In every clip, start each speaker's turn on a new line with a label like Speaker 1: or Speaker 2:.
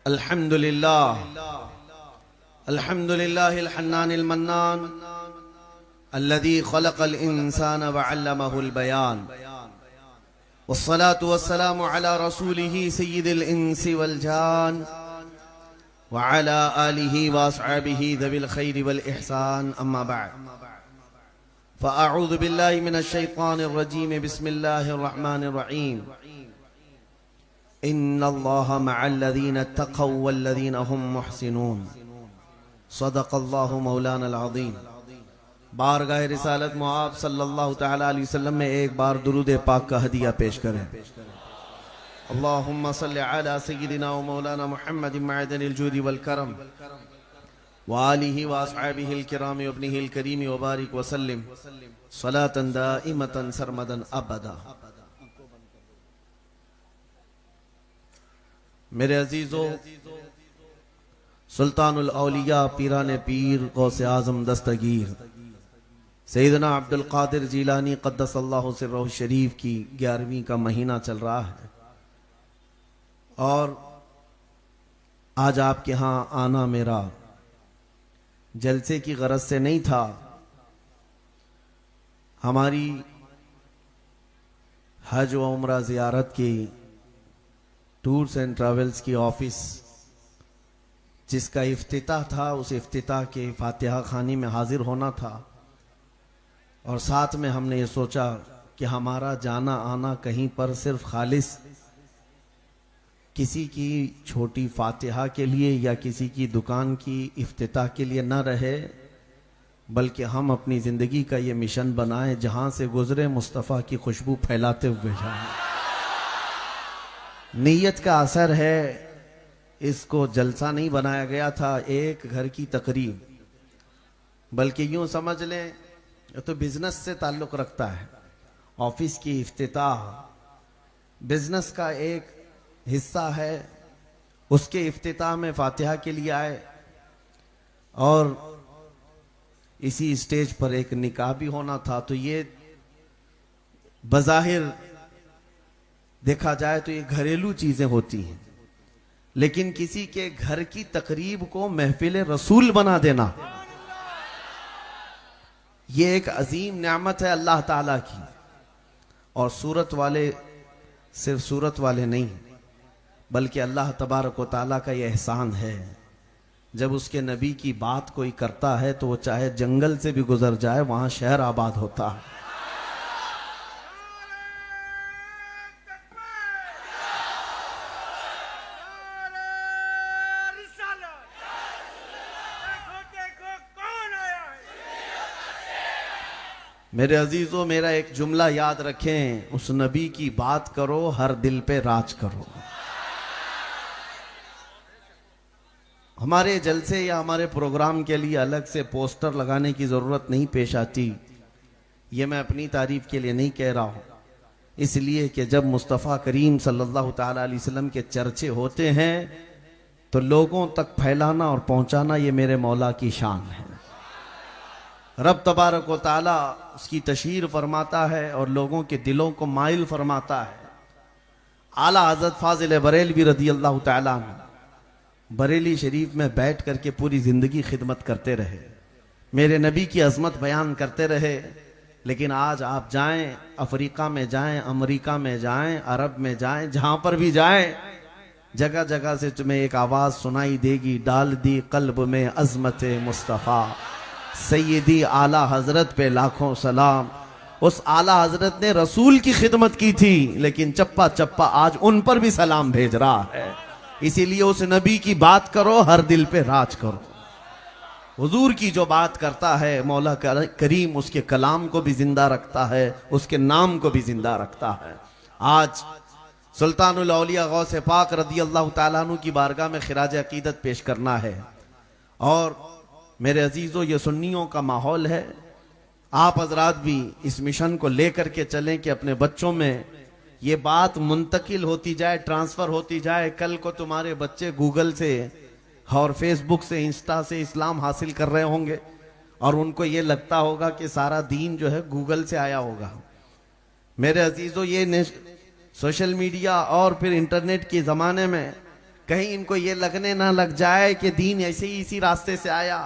Speaker 1: अल्हम्दुलिल्लाहिल हन्नानिल mannan अल्लज़ी खलक़ल इंसान व अल्लमहुल बयान वस्सलातु वस्सलामु अला रसूलिही सय्यिदिल इंसी वल जान व अला आलिही व अस्हाबिही ज़विल खैरि वल इहसान अम्मा बअद फ़अऊज़ु बिल्लाहि मिनश शैतानिर रजीम बिस्मिल्लाहिर रहमानिर रहीम इन्नल्लाहा मअल्लज़ीना तक़व वल्लज़ीना हुम मुहसिनून सदक़ल्लाहु मौलाना अज़ीम। बारगाह रिसालत मुआब सल्लल्लाहु तआला अलैहि वसल्लम में एक बार दुरूद पाक का हदिया पेश करें। अल्लाहुम्मा सल्लि अला सय्यिदिना व मौलाना मुहम्मदिन मअदनिल जूदि वल करम व आलिहि व अस्हाबिहिल किराम व इब्निहिल करीम व बारिक व सल्लिम सलातन दाइमतन सरमदन अबदा। मेरे अजीजों, सुल्तानुल औलिया पीराने पीर गौसे आजम दस्तगीर सैयदना अब्दुल कादिर जीलानी क़द्दसल्लाहु सिर्रहु शरीफ की 11वीं का महीना चल रहा है और आज आपके यहाँ आना मेरा जलसे की गरज से नहीं था। हमारी हज व उम्रा ज़ियारत की टूर्स एंड ट्रैवल्स की ऑफिस जिसका इफ्तिताह था, उस इफ्तिताह के फातिहा खानी में हाजिर होना था और साथ में हमने ये सोचा कि हमारा जाना आना कहीं पर सिर्फ खालिस किसी की छोटी फातिहा के लिए या किसी की दुकान की इफ्तिताह के लिए न रहे, बल्कि हम अपनी ज़िंदगी का ये मिशन बनाएं जहां से गुजरे मुस्तफ़ा की खुशबू फैलाते हुए जाएं। नीयत का असर है, इसको जलसा नहीं बनाया गया था एक घर की तकरीब, बल्कि यूं समझ लें तो बिजनेस से ताल्लुक रखता है। ऑफिस की इफ्तिताह बिजनेस का एक हिस्सा है, उसके इफ्तिताह में फातिहा के लिए आए और इसी स्टेज पर एक निकाह भी होना था। तो ये बज़ाहिर देखा जाए तो ये घरेलू चीजें होती हैं, लेकिन किसी के घर की तकरीब को महफिल रसूल बना देना ये एक अजीम नेमत है अल्लाह ताला की। और सूरत वाले सिर्फ सूरत वाले नहीं, बल्कि अल्लाह तबारक व ताला का यह एहसान है, जब उसके नबी की बात कोई करता है तो वो चाहे जंगल से भी गुजर जाए, वहां शहर आबाद होता है। मेरे अजीजों, मेरा एक जुमला याद रखें, उस नबी की बात करो हर दिल पे राज करो। हमारे जलसे या हमारे प्रोग्राम के लिए अलग से पोस्टर लगाने की जरूरत नहीं पेश आती। ये मैं अपनी तारीफ के लिए नहीं कह रहा हूं, इसलिए कि जब मुस्तफ़ा करीम सल्लल्लाहु ताला अलैहि वसल्लम के चर्चे होते हैं तो लोगों तक फैलाना और पहुंचाना ये मेरे मौला की शान है। रब तबारक व ताला उसकी तशहीर फरमाता है और लोगों के दिलों को माइल फरमाता है। आला हज़रत फाजिल बरेलवी रज़ी अल्लाह ताला अन्हु बरेली शरीफ में बैठ करके पूरी ज़िंदगी खिदमत करते रहे, मेरे नबी की अज़मत बयान करते रहे। लेकिन आज आप जाएं, अफ्रीका में जाएं, अमेरिका में जाएं, अरब में जाएं, जहां पर भी जाएं, जगह जगह से तुम्हें एक आवाज़ सुनाई देगी, डाल दी कल्ब में अज़मत मुस्तफ़ा सैयदी आला हजरत पे लाखों सलाम। उस आला हजरत ने रसूल की खिदमत की थी, लेकिन चप्पा चप्पा आज उन पर भी सलाम भेज रहा है। इसीलिए उस नबी की बात करो हर दिल पे राज करो। हुजूर की जो बात करता है मौला करीम उसके कलाम को भी जिंदा रखता है, उसके नाम को भी जिंदा रखता है। आज सुल्तानुल औलिया गौसे पाक रज़ी अल्लाह ताला अन्हु की बारगाह में खिराज अकीदत पेश करना है। और मेरे अजीजों, ये सुन्नियों का माहौल है। आप हजरात भी इस मिशन को लेकर के चलें कि अपने बच्चों में ये बात मुंतकिल होती जाए, ट्रांसफर होती जाए। कल को तुम्हारे बच्चे गूगल से और फेसबुक से, इंस्टा से इस्लाम हासिल कर रहे होंगे और उनको ये लगता होगा कि सारा दीन जो है गूगल से आया होगा। मेरे अजीजों, ये सोशल मीडिया और फिर इंटरनेट के ज़माने में कहीं इनको ये लगने ना लग जाए कि दीन ऐसे ही इसी रास्ते से आया।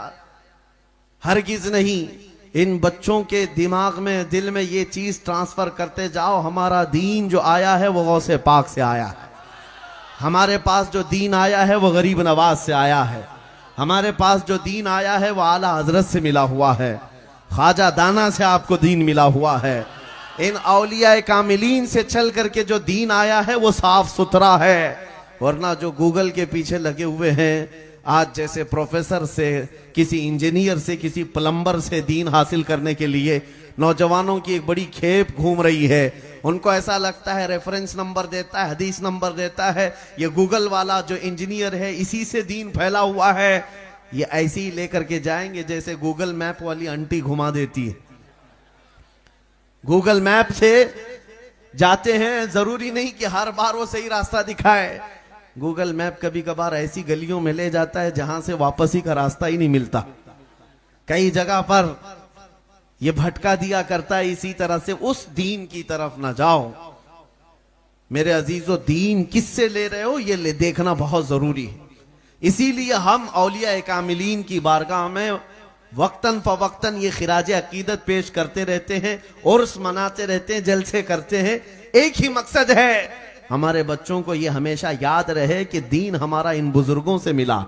Speaker 1: हरगिज नहीं। इन बच्चों के दिमाग में, दिल में ये चीज ट्रांसफर करते जाओ, हमारा दीन जो आया है वो गौसे पाक से आया है। हमारे पास जो दीन आया है वो गरीब नवाज से आया है। हमारे पास जो दीन आया है वो आला हजरत से मिला हुआ है। ख्वाजा दाना से आपको दीन मिला हुआ है। इन औलिया कामिलीन से चल करके जो दीन आया है वो साफ सुथरा है। वरना जो गूगल के पीछे लगे हुए हैं, आज जैसे प्रोफेसर से, किसी इंजीनियर से, किसी प्लम्बर से दीन हासिल करने के लिए नौजवानों की एक बड़ी खेप घूम रही है। उनको ऐसा लगता है रेफरेंस नंबर देता है, हदीस नंबर देता है, ये गूगल वाला जो इंजीनियर है इसी से दीन फैला हुआ है। ये ऐसे ही लेकर के जाएंगे जैसे गूगल मैप वाली आंटी घुमा देती है। गूगल मैप से जाते हैं, जरूरी नहीं कि हर बार वो सही रास्ता दिखाए। गूगल मैप कभी कभार ऐसी गलियों में ले जाता है जहां से वापसी का रास्ता ही नहीं मिलता। कई जगह पर यह भटका दिया करता है। इसी तरह से उस दीन की तरफ ना जाओ। मेरे अजीजों, दीन किससे ले रहे हो ये देखना बहुत जरूरी है। इसीलिए हम औलिया कामिलीन की बारगाह में वक्तन फवक्तन ये खिराज अकीदत पेश करते रहते हैं, उर्स मनाते रहते हैं, जलसे करते हैं। एक ही मकसद है, हमारे बच्चों को ये हमेशा याद रहे कि दीन हमारा इन बुजुर्गों से मिला,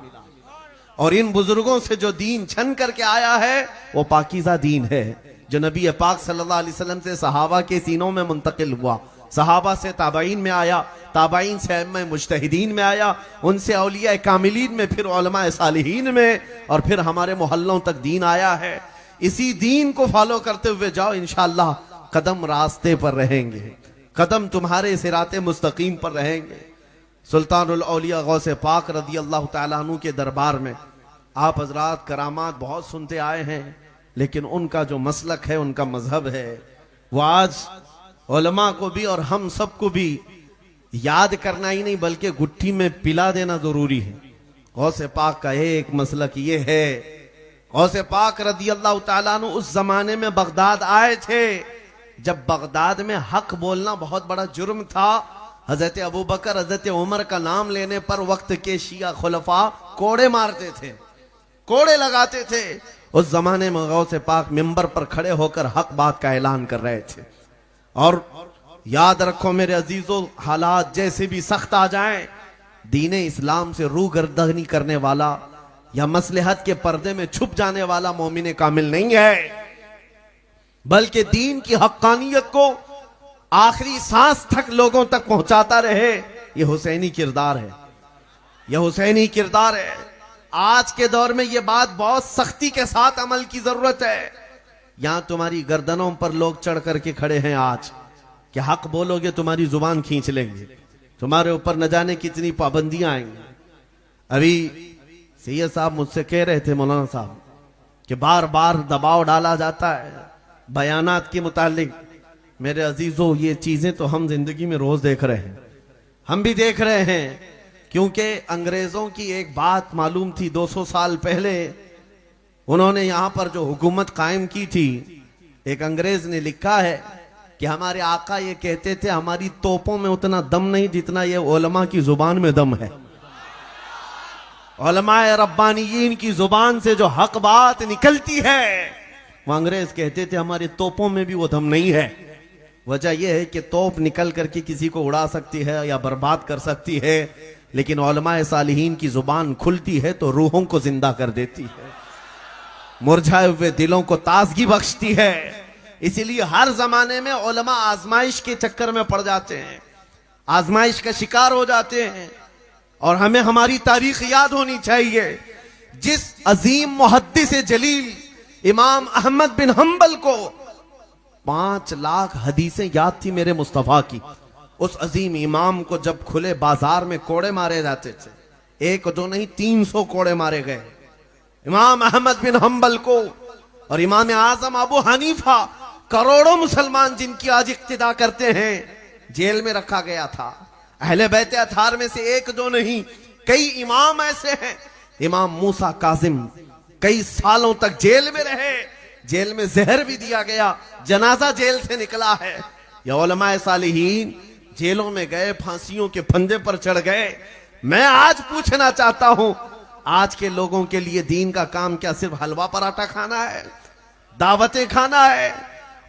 Speaker 1: और इन बुजुर्गों से जो दीन छन करके आया है वो पाकीज़ा दीन है, जो नबी पाक सल्लल्लाहु अलैहि वसल्लम से सहाबा के सीनों में मुंतकिल हुआ, सहाबा से ताबाइन में आया, ताबाइन से अइम्मा मुज्तहिदीन में आया, उनसे औलिया कामिलीन में, फिर उलमा सालिहीन में, और फिर हमारे मोहल्लों तक दीन आया है। इसी दीन को फॉलो करते हुए जाओ, इंशाअल्लाह कदम रास्ते पर रहेंगे, कदम तुम्हारे सिराते मुस्तकीम पर रहेंगे। सुल्तानुल औलिया गौसे पाक रदी अल्लाह तआला अन्हु के दरबार में आप हजरात करामात बहुत सुनते आए हैं, लेकिन उनका जो मसलक है, उनका मजहब है, वो आज उलमा को भी और हम सबको भी याद करना ही नहीं बल्कि गुट्ठी में पिला देना जरूरी है। गौसे पाक का एक मसलक ये है, गौसे पाक रदी अल्लाह तआला अन्हु उस जमाने में बगदाद आए थे जब बगदाद में हक बोलना बहुत बड़ा जुर्म था। हजरत अबू बकर, हजरत उमर का नाम लेने पर वक्त के शिया खुलफा कोड़े मारते थे, कोड़े लगाते थे। उस जमाने में गौसे पाक मिंबर पर खड़े होकर हक बात का ऐलान कर रहे थे। और याद रखो मेरे अजीजों, हालात जैसे भी सख्त आ जाएं, दीन इस्लाम से रूह गर्दनी करने वाला या मसलहत के पर्दे में छुप जाने वाला मोमिन कामिल नहीं है, बल्कि दीन की हक्कानियत को आखिरी सांस तक लोगों तक पहुंचाता रहे। यह हुसैनी किरदार है, यह हुसैनी किरदार है। आज के दौर में यह बात बहुत सख्ती के साथ अमल की जरूरत है। यहां तुम्हारी गर्दनों पर लोग चढ़ करके खड़े हैं आज कि हक बोलोगे तुम्हारी जुबान खींच लेंगे, तुम्हारे ऊपर न जाने कितनी पाबंदियां आएंगी। अभी सैयद साहब मुझसे कह रहे थे, मौलाना साहब, कि बार बार दबाव डाला जाता है बयानात के मुतालिक। मेरे अजीजों, ये चीजें तो हम जिंदगी में रोज देख रहे हैं, हम भी देख रहे हैं, क्योंकि अंग्रेजों की एक बात मालूम थी 200 साल पहले। उन्होंने यहां पर जो हुकूमत कायम की थी, एक अंग्रेज ने लिखा है कि हमारे आका ये कहते थे हमारी तोपों में उतना दम नहीं जितना ये उलमा की जुबान में दम है। उलमाए रब्बानियीन की जुबान से जो हक बात निकलती है, वो अंग्रेज कहते थे हमारी तोपों में भी वो दम नहीं है। वजह यह है कि तोप निकल करके किसी को उड़ा सकती है या बर्बाद कर सकती है, लेकिन उलमाए सालिहीन की जुबान खुलती है तो रूहों को जिंदा कर देती है, मुरझाए हुए दिलों को ताजगी बख्शती है। इसीलिए हर जमाने में उलमा आजमाइश के चक्कर में पड़ जाते हैं, आजमाइश का शिकार हो जाते हैं। और हमें हमारी तारीख याद होनी चाहिए। जिस अजीम मुहद्दिस जलील इमाम अहमद बिन हंबल को 5 लाख हदीसें याद थी मेरे मुस्तफा की, उस अजीम इमाम को जब खुले बाजार में कोड़े मारे जाते थे, एक दो नहीं 300 कोड़े मारे गए। इमाम अहमद बिन हंबल को और इमाम आजम अबू हनीफा, करोड़ों मुसलमान जिनकी आज इक्तिदा करते हैं, जेल में रखा गया था। अहले बैत अथार में से एक दो नहीं, कई इमाम ऐसे हैं। इमाम मूसा काजिम कई सालों तक जेल में रहे, जेल में जहर भी दिया गया, जनाजा जेल से निकला है। या उलमाए सालिहीन जेलों में गए, फांसियों के फंदे पर चढ़ गए। मैं आज पूछना चाहता हूं, आज के लोगों के लिए दीन का काम क्या सिर्फ हलवा पराठा खाना है, दावतें खाना है?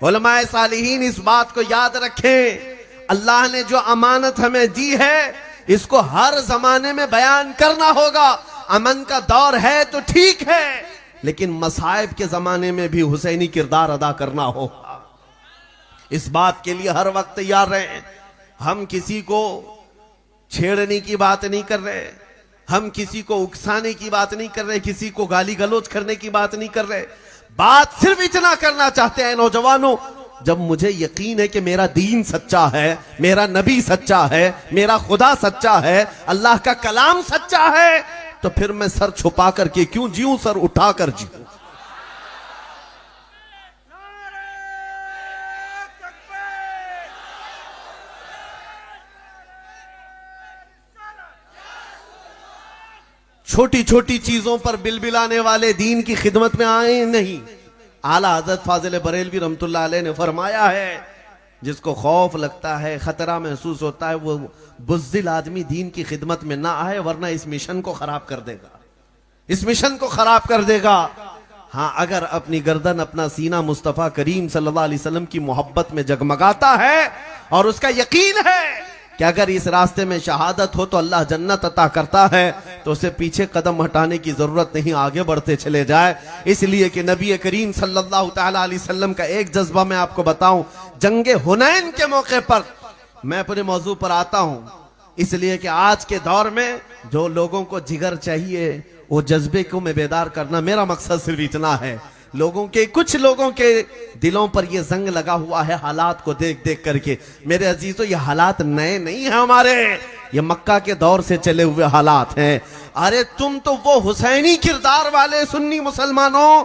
Speaker 1: उलमाए सालिहीन इस बात को याद रखें, अल्लाह ने जो अमानत हमें दी है इसको हर जमाने में बयान करना होगा। अमन का दौर है तो ठीक है, लेकिन मसाइब के जमाने में भी हुसैनी किरदार अदा करना होगा। इस बात के लिए हर वक्त तैयार रहें। हम किसी को छेड़ने की बात नहीं कर रहे, हम किसी को उकसाने की बात नहीं कर रहे, किसी को गाली गलौज करने की बात नहीं कर रहे। बात सिर्फ इतना करना चाहते हैं नौजवानों, जब मुझे यकीन है कि मेरा दीन सच्चा है, मेरा नबी सच्चा है, मेरा खुदा सच्चा है, अल्लाह का कलाम सच्चा है, तो फिर मैं सर छुपा करके क्यों जीऊं, सर उठा कर जीऊं। छोटी छोटी चीजों पर बिलबिलाने वाले दीन की खिदमत में आए नहीं। आला हजरत फाजिल बरेलवी रहमतुल्लाह अलैह ने फरमाया है, जिसको खौफ लगता है, खतरा महसूस होता है, वो बुज़दिल आदमी दीन की खिदमत में ना आए, वरना इस मिशन को खराब कर देगा, इस मिशन को खराब कर देगा। हाँ, अगर अपनी गर्दन, अपना सीना मुस्तफा करीम सल्लल्लाहु अलैहि वसल्लम की मोहब्बत में जगमगाता है और उसका यकीन है कि अगर इस रास्ते में शहादत हो तो अल्लाह जन्नत अता करता है, तो उसे पीछे कदम हटाने की जरूरत नहीं, आगे बढ़ते चले जाए। इसलिए कि नबी करीम सल्लल्लाहु तआला अलैहि वसल्लम का एक जज्बा मैं आपको बताऊं, जंगे हुनैन के मौके पर मैं अपने मौजू पर आता हूं, इसलिए कि आज के दौर में जो लोगों को जिगर चाहिए, वो जज्बे को मैं बेदार करना, मेरा मकसद सिर्फ इतना है। लोगों के, कुछ लोगों के दिलों पर यह जंग लगा हुआ है हालात को देख देख करके। मेरे अजीजों, ये हालात नए नहीं है हमारे, ये मक्का के दौर से चले हुए हालात हैं। अरे तुम तो वो हुसैनी किरदार वाले सुन्नी मुसलमानों,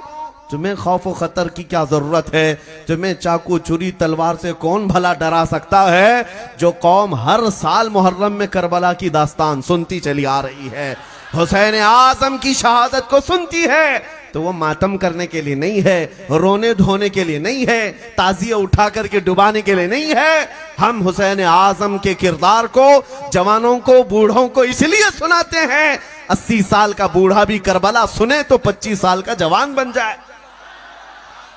Speaker 1: तुम्हें खौफ व खतर की क्या जरूरत है? तुम्हें चाकू छुरी तलवार से कौन भला डरा सकता है? जो कौम हर साल मुहर्रम में करबला की दास्तान सुनती चली आ रही है, हुसैन आजम की शहादत को सुनती है, तो वो मातम करने के लिए नहीं है, रोने धोने के लिए नहीं है, ताजिया उठा करके डुबाने के लिए नहीं है। हम हुसैन आजम के किरदार को जवानों को, बूढ़ों को इसलिए सुनाते हैं, 80 साल का बूढ़ा भी करबला सुने तो 25 साल का जवान बन जाए,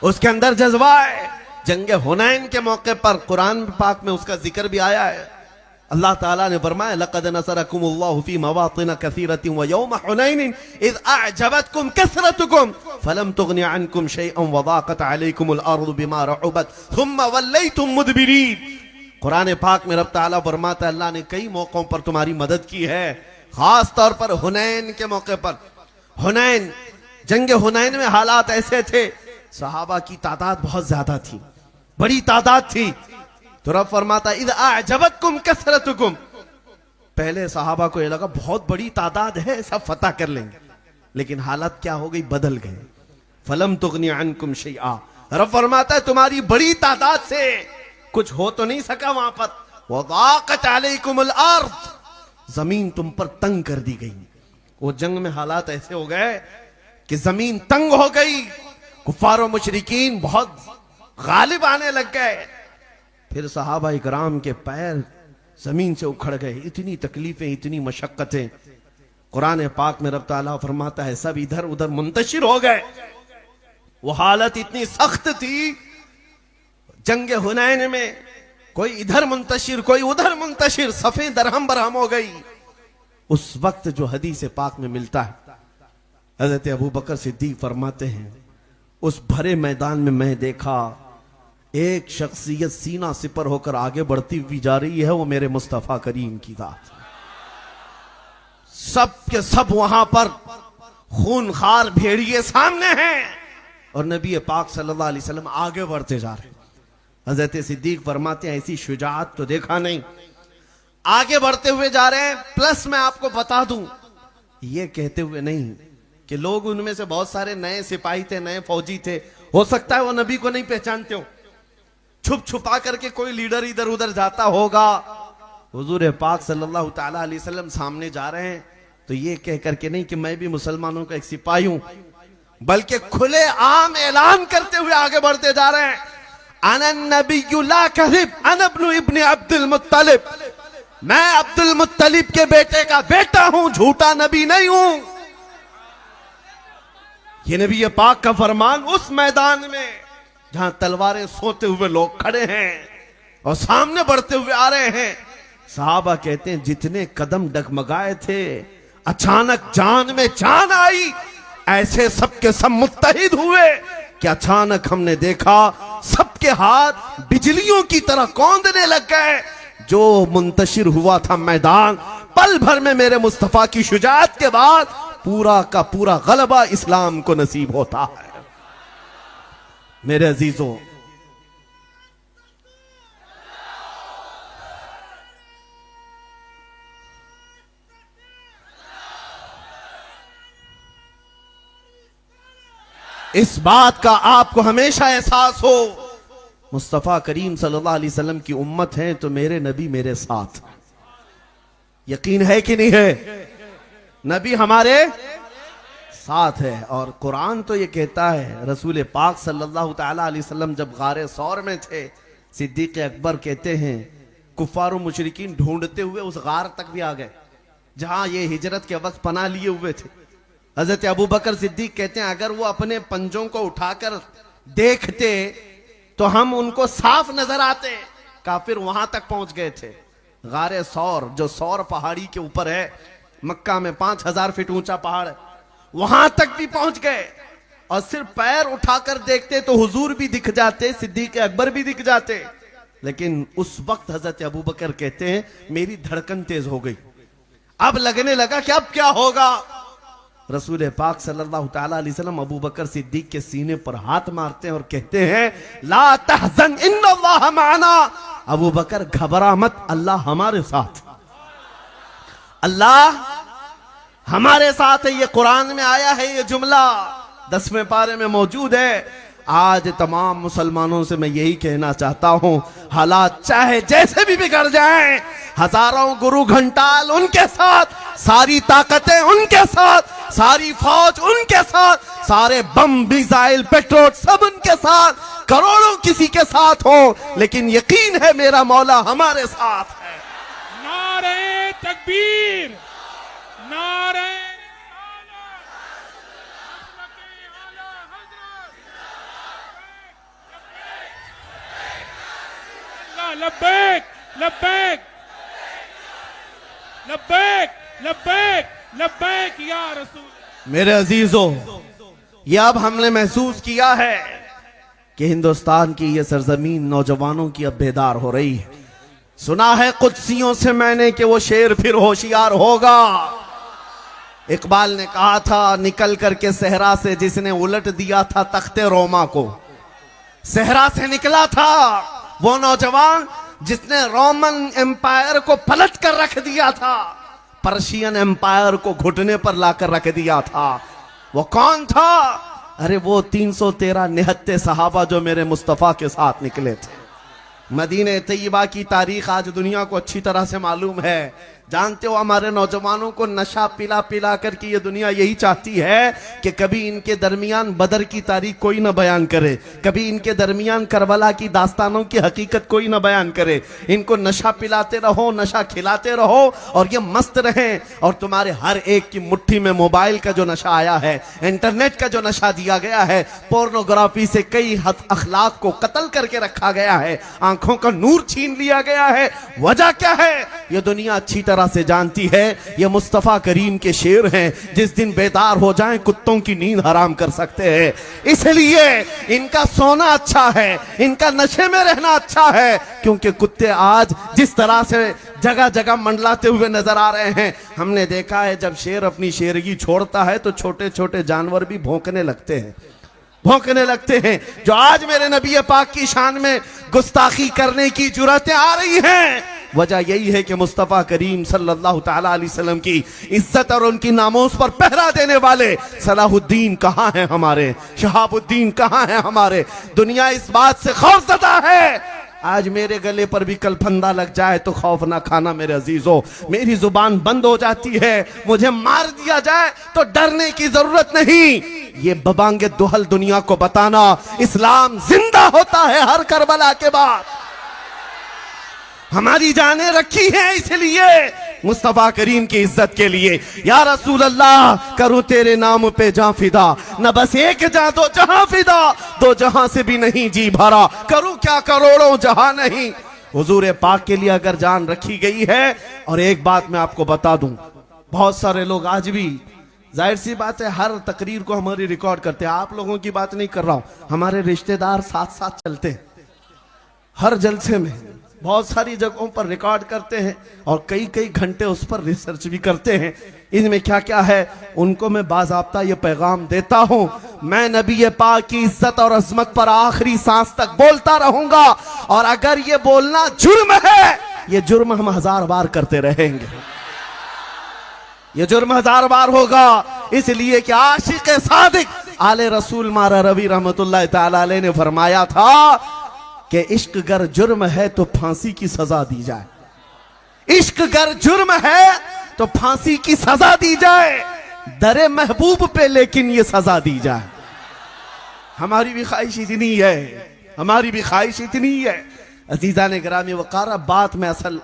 Speaker 1: उसके अंदर जज्बा है। जंगे हुनैन के मौके पर कुरान पाक में उसका जिक्र भी आया है। अल्लाह ताला ने फरमाया, लक़द नसरकुमुल्लाहु फी मवातिन कसीरतिन व यौम हुनैन इज़ अअजबतकुम कसरतुकुम फलम तुगनि अन्कुम शैअन व ज़ाक़त अलैकुमुल अर्दु बिमा रहुबत थुम्मा वल्लैतुम मुदबिरीन। कुरान पाक में रब ताला फरमाता है, अल्लाह ने कई मौकों पर तुम्हारी मदद की है, खास तौर पर हुनैन के मौके पर। हुनैन, जंग हुनैन में हालात ऐसे थे, सहाबा की तादाद बहुत ज्यादा थी, बड़ी तादाद थी, तो रब फरमाता इज़ अअजबतकुम कसरतुकुम। पहले सहाबा को यह लगा बहुत बड़ी तादाद है, सब फतह कर लेंगे, लेकिन हालत क्या हो गई, बदल गए। फलम तुगनी अन्कुम शैआ, रब फरमाता है तुम्हारी बड़ी तादाद से कुछ हो तो नहीं सका वहां पर। वज़ाक़त अलैकुमुल अर्द, जमीन तुम पर तंग कर दी गई। वो जंग में हालात ऐसे हो गए कि जमीन तंग हो गई, कुफ्फार व मुशरिकीन बहुत गालिब आने लग गए। फिर सहाबा इकराम के पैर जमीन से उखड़ गए, इतनी तकलीफें, इतनी मशक्कतें। कुरान पाक में रब ताला फरमाता है सब इधर उधर मुंतशिर हो गए। वो हालत इतनी सख्त थी जंग हुनैन में, कोई इधर मुंतशिर, कोई उधर मुंतशिर, सफे दरहम बरहम हो गई। उस वक्त जो हदीस पाक में मिलता है, हजरत अबू बकर सिद्दीक फरमाते हैं, उस भरे मैदान में मैं देखा एक शख्सियत सीना सिपर होकर आगे बढ़ती हुई जा रही है, वो मेरे मुस्तफा करीम की जात। सब के सब वहां पर खूनखार भेड़िए सामने हैं और नबी पाक सल्लल्लाहु अलैहि वसल्लम आगे बढ़ते जा रहे हैं। हजरत सिद्दीक फरमाते हैं ऐसी शुजाअत तो देखा नहीं, आगे बढ़ते हुए जा रहे हैं। प्लस मैं आपको बता दूं, ये कहते हुए नहीं कि लोग उनमें से बहुत सारे नए सिपाही थे, नए फौजी थे, हो सकता है वो नबी को नहीं पहचानते हो, छुप छुपा करके कोई लीडर इधर उधर जाता होगा। हुजूर पाक सल्लल्लाहु तआला अलैहि वसल्लम सामने जा रहे हैं तो ये कह करके नहीं कि मैं भी मुसलमानों का एक सिपाही हूं, बल्कि खुले आम ऐलान करते हुए आगे बढ़ते जा रहे हैं। अना नबिय्यु ला कज़िब अना इब्न अब्दुल मुत्तलिब, मैं अब्दुल मुत्तलिब के बेटे का बेटा हूं, झूठा नबी नहीं हूं। ये नबी पाक का फरमान उस मैदान में जहां तलवारें सोते हुए लोग खड़े हैं और सामने बढ़ते हुए आ रहे हैं। साहबा कहते हैं जितने कदम डगमगाए थे, अचानक जान में जान आई, ऐसे सबके सब मुत्तहिद हुए कि अचानक हमने देखा सबके हाथ बिजलियों की तरह कौंधने लग गए। जो मुंतशिर हुआ था मैदान, पल भर में मेरे मुस्तफा की शुजाअत के बाद पूरा का पूरा गलबा इस्लाम को नसीब होता है। मेरे अजीजों, इस बात का आपको हमेशा एहसास हो, मुस्तफा करीम सल्लल्लाहु अलैहि वसल्लम की उम्मत है तो मेरे नबी मेरे साथ। यकीन है कि नहीं है? नबी हमारे साथ है। और कुरान तो ये कहता है, रसूल पाक सल्लल्लाहु ताला अलैहि वसल्लम जब गारे सौर में थे, सिद्दीक अकबर कहते हैं कुफार मुशरिकीन ढूंढते हुए उस गार तक भी आ गए जहां ये हिजरत के वक्त पनाह लिए हुए थे। हजरत अबू बकर सिद्दीक कहते हैं अगर वो अपने पंजों को उठाकर देखते तो हम उनको साफ नजर आते। काफिर वहां तक पहुंच गए थे। गारे सौर, जो सौर पहाड़ी के ऊपर है, मक्का में 5000 फीट ऊंचा पहाड़ है, वहां तक भी पहुंच गए और सिर्फ पैर उठाकर देखते तो हुजूर भी दिख जाते, सिद्दीक अकबर भी दिख जाते। लेकिन उस वक्त हजरत अबू बकर कहते हैं मेरी धड़कन तेज हो गई। अब लगने लगा कि अब क्या होगा। रसूल पाक सल्लल्लाहु ताला अलैहि वसल्लम अबू बकर सिद्दीक के सीने पर हाथ मारते हैं और कहते हैं ला तहज़न इन्नल्लाह माना। अबू बकर घबरा मत, अल्लाह हमारे साथ, अल्लाह हमारे साथ है। ये कुरान में आया है, ये जुमला 10वें पारे में मौजूद है। आज तमाम मुसलमानों से मैं यही कहना चाहता हूं, हालात चाहे जैसे भी बिगड़ जाएं, हजारों गुरु घंटाल उनके साथ, सारी ताकतें उनके साथ, सारी फौज उनके साथ, सारे बम मिसाइल पेट्रोल सब उनके साथ, करोड़ों किसी के साथ हो, लेकिन यकीन है मेरा मौला हमारे साथ है।
Speaker 2: नारे तकबीर, नारे लब्बैक लब्बैक लब्बैक लब्बैक लब्बैक या रसूल।
Speaker 1: मेरे अजीजों, ये अब हमने महसूस किया है कि हिंदुस्तान की ये सरजमीन नौजवानों की अब बेदार हो रही है। सुना है कुदसियों से मैंने कि वो शेर फिर होशियार होगा। इकबाल ने कहा था निकल करके सहरा से जिसने उलट दिया था तख्ते रोमा को। सहरा से निकला था वो नौजवान जिसने रोमन एम्पायर को पलट कर रख दिया था, पर्शियन एम्पायर को घुटने पर लाकर रख दिया था। वो कौन था? अरे वो 313 निहत्ते सहाबा जो मेरे मुस्तफा के साथ निकले थे। मदीने तैयबा की तारीख आज दुनिया को अच्छी तरह से मालूम है। जानते हो हमारे नौजवानों को नशा पिला पिला करके ये दुनिया यही चाहती है कि कभी इनके दरमियान बदर की तारीख कोई ना बयान करे, कभी इनके दरमियान करबला की दास्तानों की हकीकत कोई ना बयान करे। इनको नशा पिलाते रहो, नशा खिलाते रहो और ये मस्त रहें। और तुम्हारे हर एक की मुट्ठी में मोबाइल का जो नशा आया है, इंटरनेट का जो नशा दिया गया है, पोर्नोग्राफी से कई अखलाक को कत्ल करके रखा गया है, आंखों का नूर छीन लिया गया है। वजह क्या है? ये दुनिया अच्छी तरह से जानती है ये मुस्तफा करीम के शेर हैं, जिस दिन बेदार हो जाएं कुत्तों की नींद हराम कर सकते हैं। इसलिए इनका सोना अच्छा है, इनका नशे में रहना अच्छा है, क्योंकि कुत्ते आज जिस तरह से जगह जगह मंडलाते हुए नजर आ रहे हैं। हमने देखा है जब शेर अपनी शेरगी छोड़ता है तो छोटे छोटे जानवर भी भौंकने लगते हैं, भौंकने लगते हैं। जो आज मेरे नबी पाक की शान में गुस्ताखी करने की जुर्रतें आ रही हैं, वजह यही है कि मुस्तफ़ा करीम सल्लल्लाहु ताला अलैहि वसल्लम की इज्जत और उनकी नामोस पर पहरा देने वाले सलाहुद्दीन कहाँ हैं हमारे, शहाबुद्दीन कहाँ हैं हमारे। दुनिया इस बात से खौफज़दा है। आज मेरे गले पर भी कल फंदा लग जाए तो खौफ ना खाना मेरे अजीजों। मेरी जुबान बंद हो जाती है, मुझे मार दिया जाए तो डरने की जरूरत नहीं। ये बबांगे दुहल दुनिया को बताना, इस्लाम जिंदा होता है हर करबला के बाद। हमारी जानें रखी हैं इसलिए मुस्तफा करीम की इज्जत के लिए। या रसूल अल्लाह करूं तेरे नाम पे जां फिदा, न बस एक जां दो जहां फिदा, दो जहां से भी नहीं जी भरा, करूं क्या करोड़ों जहां नहीं। हुजूर पाक के लिए अगर जान रखी गई है। और एक बात मैं आपको बता दूं, बहुत सारे लोग आज भी, जाहिर सी बात है, हर तकरीर को हमारी रिकॉर्ड करते हैं। आप लोगों की बात नहीं कर रहा हूं, हमारे रिश्तेदार साथ साथ चलते हैं हर जलसे में, बहुत सारी जगहों पर रिकॉर्ड करते हैं और कई कई घंटे उस पर रिसर्च भी करते हैं इनमें क्या क्या है। उनको मैं बाज़ाब्ता ये पैगाम देता हूं, मैं नबी पाक की इज्जत और अजमत पर आखिरी सांस तक बोलता रहूंगा, और अगर ये बोलना जुर्म है, ये जुर्म हम 1000 बार करते रहेंगे, ये जुर्म 1000 बार होगा। इसलिए कि आशिक सादिक आले रसूल मारा रवि रहमतुल्लाह तआला अलैह ने फरमाया था कि इश्क गर जुर्म है तो फांसी की सजा दी जाए, इश्क गर जुर्म है तो फांसी की सजा दी जाए, दरे महबूब पे लेकिन ये सजा दी जाए। हमारी भी ख्वाहिश इतनी है, हमारी भी ख्वाहिश इतनी है। अजीज़ान गिरामी वक़ार, बात में असल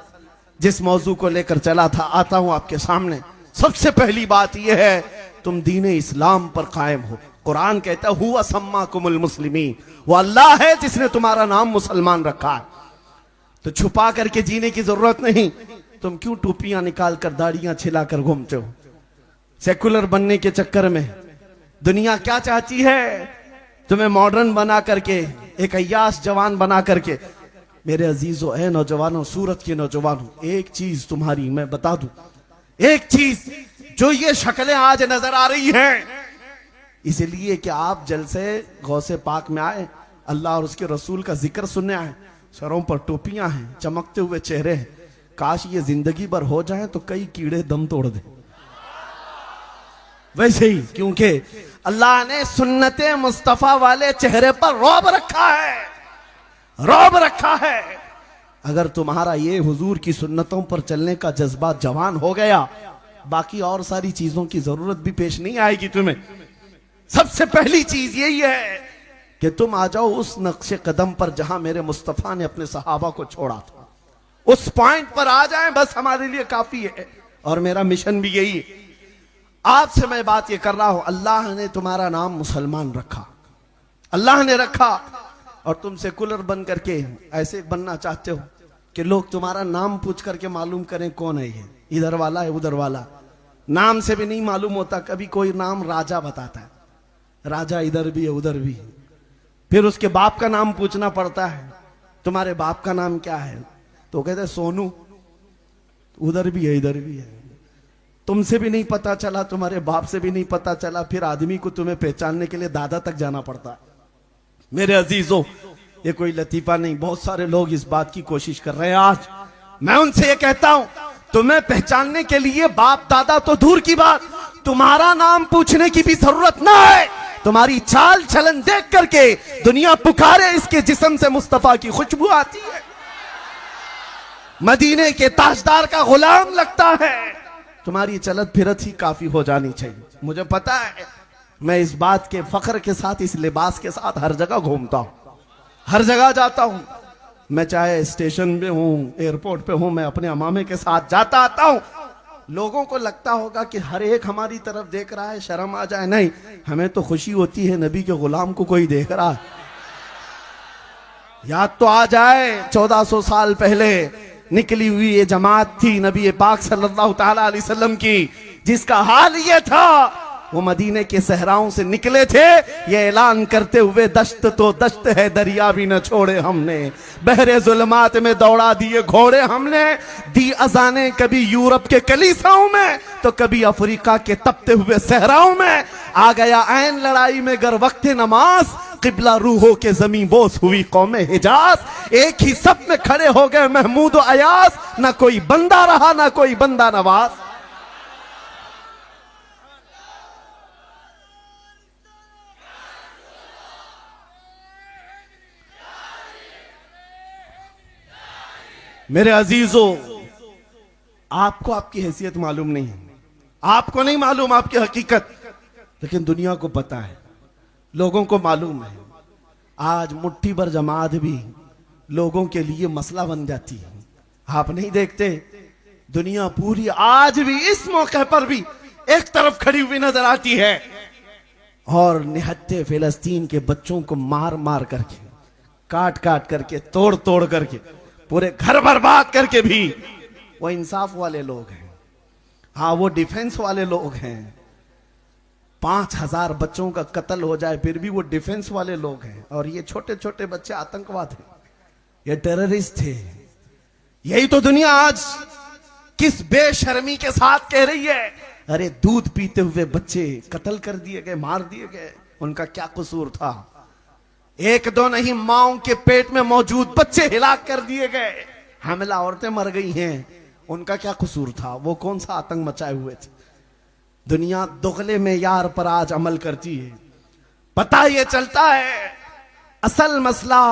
Speaker 1: जिस मौजू को लेकर चला था, आता हूं आपके सामने। सबसे पहली बात यह है, तुम दीन इस्लाम पर कायम हो। कुरान कहता है हुवा सम्माकुमुल मुस्लिमीन, वो अल्लाह है जिसने तुम्हारा नाम मुसलमान रखा है। तो छुपा करके जीने की जरूरत नहीं। तुम क्यों टोपियां निकाल कर दाढ़ियां छिलाकर घूमते हो सेकुलर बनने के चक्कर में? दुनिया क्या चाहती है? तुम्हें मॉडर्न बना करके, एक अय्याश जवान बना करके। मेरे अजीजों, ए नौजवानों, सूरत के नौजवानों, एक चीज तुम्हारी मैं बता दूं, एक चीज, जो ये शक्लें आज नजर आ रही हैं, इसलिए कि आप जलसे गौसे पाक में आए, अल्लाह और उसके रसूल का जिक्र सुनने आए, सरों पर टोपियां हैं, चमकते हुए चेहरे हैं। काश ये जिंदगी भर हो जाए तो कई कीड़े दम तोड़ दे। वैसे ही, क्योंकि अल्लाह ने सुन्नते मुस्तफा वाले चेहरे पर रौब रखा है, रौब रखा है। अगर तुम्हारा ये हुजूर की सुन्नतों पर चलने का जज्बा जवान हो गया, बाकी और सारी चीजों की जरूरत भी पेश नहीं आएगी तुम्हें। सबसे पहली चीज यही है कि तुम आ जाओ उस नक्शे कदम पर जहां मेरे मुस्तफा ने अपने सहाबा को छोड़ा था, उस पॉइंट पर आ जाएं, बस हमारे लिए काफी है। और मेरा मिशन भी यही है। आपसे मैं बात ये कर रहा हूं, अल्लाह ने तुम्हारा नाम मुसलमान रखा, अल्लाह ने रखा, और तुम सेकुलर बन करके ऐसे बनना चाहते हो कि लोग तुम्हारा नाम पूछ करके मालूम करें कौन है ये, इधर वाला है उधर वाला। नाम से भी नहीं मालूम होता। कभी कोई नाम राजा बताता है, राजा इधर भी है उधर भी है, फिर उसके बाप का नाम पूछना पड़ता है, तुम्हारे बाप का नाम क्या है? तो कहते हैं सोनू, उधर भी है इधर भी है। तुमसे भी नहीं पता चला, तुम्हारे बाप से भी नहीं पता चला, फिर आदमी को तुम्हें पहचानने के लिए दादा तक जाना पड़ता है। मेरे अजीजों, ये कोई लतीफा नहीं, बहुत सारे लोग इस बात की कोशिश कर रहे हैं आज। मैं उनसे ये कहता हूं, तुम्हें पहचानने के लिए बाप दादा तो दूर की बात, तुम्हारा नाम पूछने की भी जरूरत ना है। तुम्हारी चाल चलन देख करके दुनिया पुकारे, इसके जिस्म से मुस्तफा की खुशबू आती है, मदीने के ताजदार का गुलाम लगता है। तुम्हारी चलत फिरत ही काफी हो जानी चाहिए। मुझे पता है, मैं इस बात के फख्र के साथ, इस लिबास के साथ हर जगह घूमता हूं, हर जगह जाता हूं। मैं चाहे स्टेशन पे हूं, एयरपोर्ट पे हूं, मैं अपने अमामे के साथ जाता आता हूं। लोगों को लगता होगा कि हर एक हमारी तरफ देख रहा है, शर्म आ जाए। नहीं, हमें तो खुशी होती है नबी के गुलाम को कोई देख रहा है। याद तो आ जाए 1400 साल पहले निकली हुई ये जमात थी नबी पाक सल्लल्लाहु ताला अलैहि वसल्लम की, जिसका हाल ये था, वो मदीने के सहराओं से निकले थे ये ऐलान करते हुए, दश्त तो दश्त है दरिया भी न छोड़े हमने, बहरे जुल्मात में दौड़ा दिए घोड़े हमने, दी अजाने कभी यूरोप के कलीसाओं में तो कभी अफ्रीका के तपते हुए सहराओं में। आ गया ऐन लड़ाई में गर वक्त नमाज, किबला रूहों के जमीन बोस हुई कौमे हिजाज। एक ही सब में खड़े हो गए महमूद और अयास, ना कोई बंदा रहा ना कोई बंदा नवाज। मेरे अजीजों, आपको आपकी हैसियत मालूम नहीं है, आपको नहीं मालूम आपकी हकीकत। लेकिन दुनिया को पता है, लोगों को मालूम है, आज मुट्ठी भर जमात भी लोगों के लिए मसला बन जाती है। आप नहीं देखते, दुनिया पूरी आज भी इस मौके पर भी एक तरफ खड़ी हुई नजर आती है और निहत्थे फिलिस्तीन के बच्चों को मार मार करके, काट काट करके, तोड़ तोड़ करके, पूरे घर बर्बाद करके भी वो इंसाफ वाले लोग हैं। हाँ, वो डिफेंस वाले लोग हैं। 5000 बच्चों का कत्ल हो जाए फिर भी वो डिफेंस वाले लोग हैं। और ये छोटे छोटे बच्चे आतंकवाद हैं, ये टेररिस्ट थे। यही तो दुनिया आज किस बेशर्मी के साथ कह रही है, अरे दूध पीते हुए बच्चे कत्ल कर दिए गए, मार दिए गए, उनका क्या कसूर था? एक दो नहीं, माओ के पेट में मौजूद बच्चे हिलाक कर दिए गए, हमला औरतें मर गई हैं, उनका क्या कसूर था? वो कौन सा आतंक मचाए हुए थे? दुनिया दुगले में यार पर आज अमल करती है। पता ये चलता है असल मसला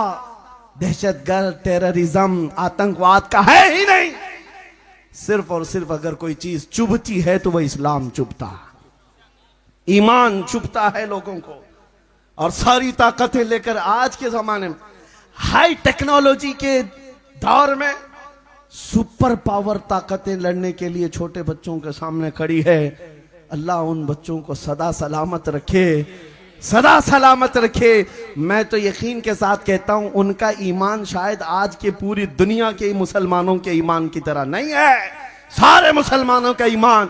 Speaker 1: दहशतगर्द, टेररिज्म, आतंकवाद का है ही नहीं। सिर्फ और सिर्फ अगर कोई चीज चुभती है तो वह इस्लाम चुभता है, ईमान चुभता है लोगों को। और सारी ताकतें लेकर आज के जमाने में, हाई टेक्नोलॉजी के दौर में, सुपर पावर ताकतें लड़ने के लिए छोटे बच्चों के सामने खड़ी है। अल्लाह उन बच्चों को सदा सलामत रखे, सदा सलामत रखे। मैं तो यकीन के साथ कहता हूं, उनका ईमान शायद आज के पूरी दुनिया के मुसलमानों के ईमान की तरह नहीं है। सारे मुसलमानों का ईमान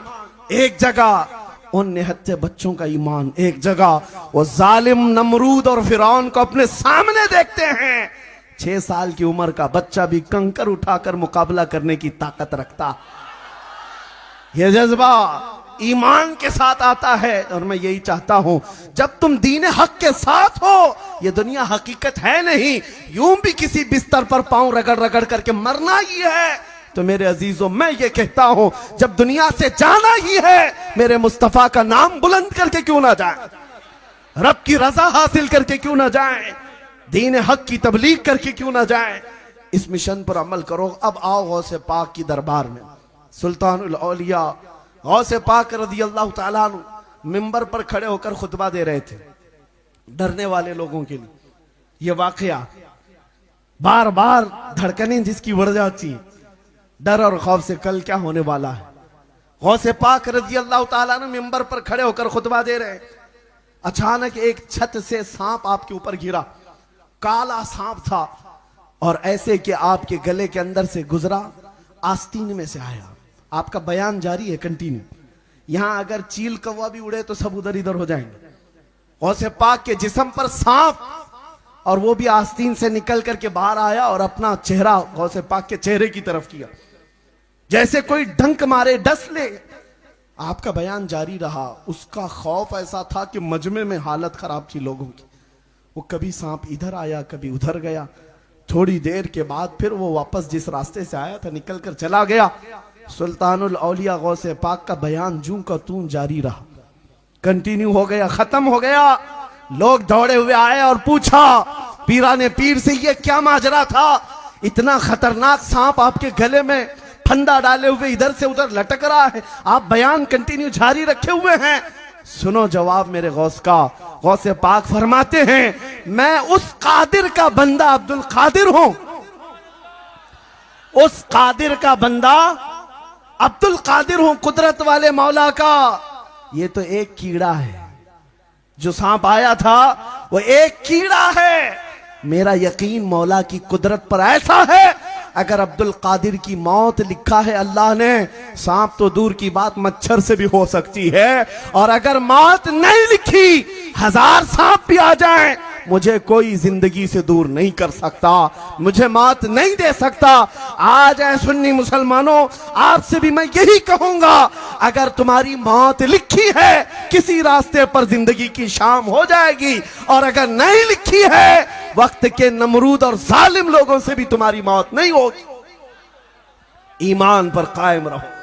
Speaker 1: एक जगह, उन निहत्थे बच्चों का ईमान एक जगह। वो जालिम नमरूद और फिरौन को अपने सामने देखते हैं। 6 साल की उम्र का बच्चा भी कंकर उठाकर मुकाबला करने की ताकत रखता। यह जज्बा ईमान के साथ आता है। और मैं यही चाहता हूं, जब तुम दीन हक के साथ हो, ये दुनिया हकीकत है नहीं, यूं भी किसी बिस्तर पर पांव रगड़ रगड़ करके मरना ही है। तो मेरे अजीजों, मैं ये कहता हूं, जब दुनिया से जाना ही है, मेरे मुस्तफा का नाम बुलंद करके क्यों ना जाए, रब की रजा हासिल करके क्यों ना जाए, दीन हक की तबलीग करके क्यों ना जाए। इस मिशन पर अमल करो। अब आओ गौसे पाक की दरबार में। सुल्तानुल औलिया गौसे पाक रज़ी अल्लाह ताला अन्हु मिंबर पर खड़े होकर खुतबा दे रहे थे डरने वाले लोगों के लिए। यह वाकया बार बार धड़कनें जिसकी बढ़ जाती, डर और खौफ से कल क्या होने वाला है। गौसे पाक रज़ी अल्लाह ताला अन्हु मिंबर पर खड़े होकर खुतबा दे रहे। अचानक एक छत से सांप आपके ऊपर गिरा, काला सांप था, और ऐसे कि आपके गले के अंदर से गुजरा, आस्तीन में से आया। आपका बयान जारी है कंटिन्यू। यहां अगर चील कौवा भी उड़े तो सब उधर इधर हो जाएंगे। गौसे पाक के जिस्म पर सांप, और वो भी आस्तीन से निकल करके बाहर आया और अपना चेहरा गौसे पाक के चेहरे की तरफ किया, जैसे कोई डंक मारे, डस ले। आपका बयान जारी रहा। उसका खौफ ऐसा था कि मजमे में हालत खराब थी लोगों की। वो कभी सांप इधर आया, कभी उधर गया। थोड़ी देर के बाद फिर वो वापस जिस रास्ते से आया था निकल कर चला गया। सुल्तानुल औलिया गौसे पाक का बयान जूं का तूं जारी रहा, कंटिन्यू हो गया, खत्म हो गया। लोग दौड़े हुए आए और पूछा पीराने पीर से, ये क्या माजरा था? इतना खतरनाक सांप आपके गले में फंदा डाले हुए इधर से उधर लटक रहा है, आप बयान कंटिन्यू जारी रखे हुए हैं। सुनो जवाब मेरे गौस का। गौसे पाक फरमाते हैं, मैं उस कादिर का बंदा अब्दुल कादिर हूं, उस कादिर का बंदा अब्दुल कादिर हूं, कुदरत वाले मौला का। ये तो एक कीड़ा है, जो सांप आया था वो एक कीड़ा है। मेरा यकीन मौला की कुदरत पर ऐसा है, अगर अब्दुल कादिर की मौत लिखा है अल्लाह ने, सांप तो दूर की बात मच्छर से भी हो सकती है। और अगर मौत नहीं लिखी, 1000 सांप भी आ जाएं, मुझे कोई जिंदगी से दूर नहीं कर सकता, मुझे मौत नहीं दे सकता। आज ऐ सुन्नी मुसलमानों, आपसे भी मैं यही कहूंगा, अगर तुम्हारी मौत लिखी है, किसी रास्ते पर जिंदगी की शाम हो जाएगी। और अगर नहीं लिखी है, वक्त के नमरूद और जालिम लोगों से भी तुम्हारी मौत नहीं होगी। ईमान पर कायम रहो।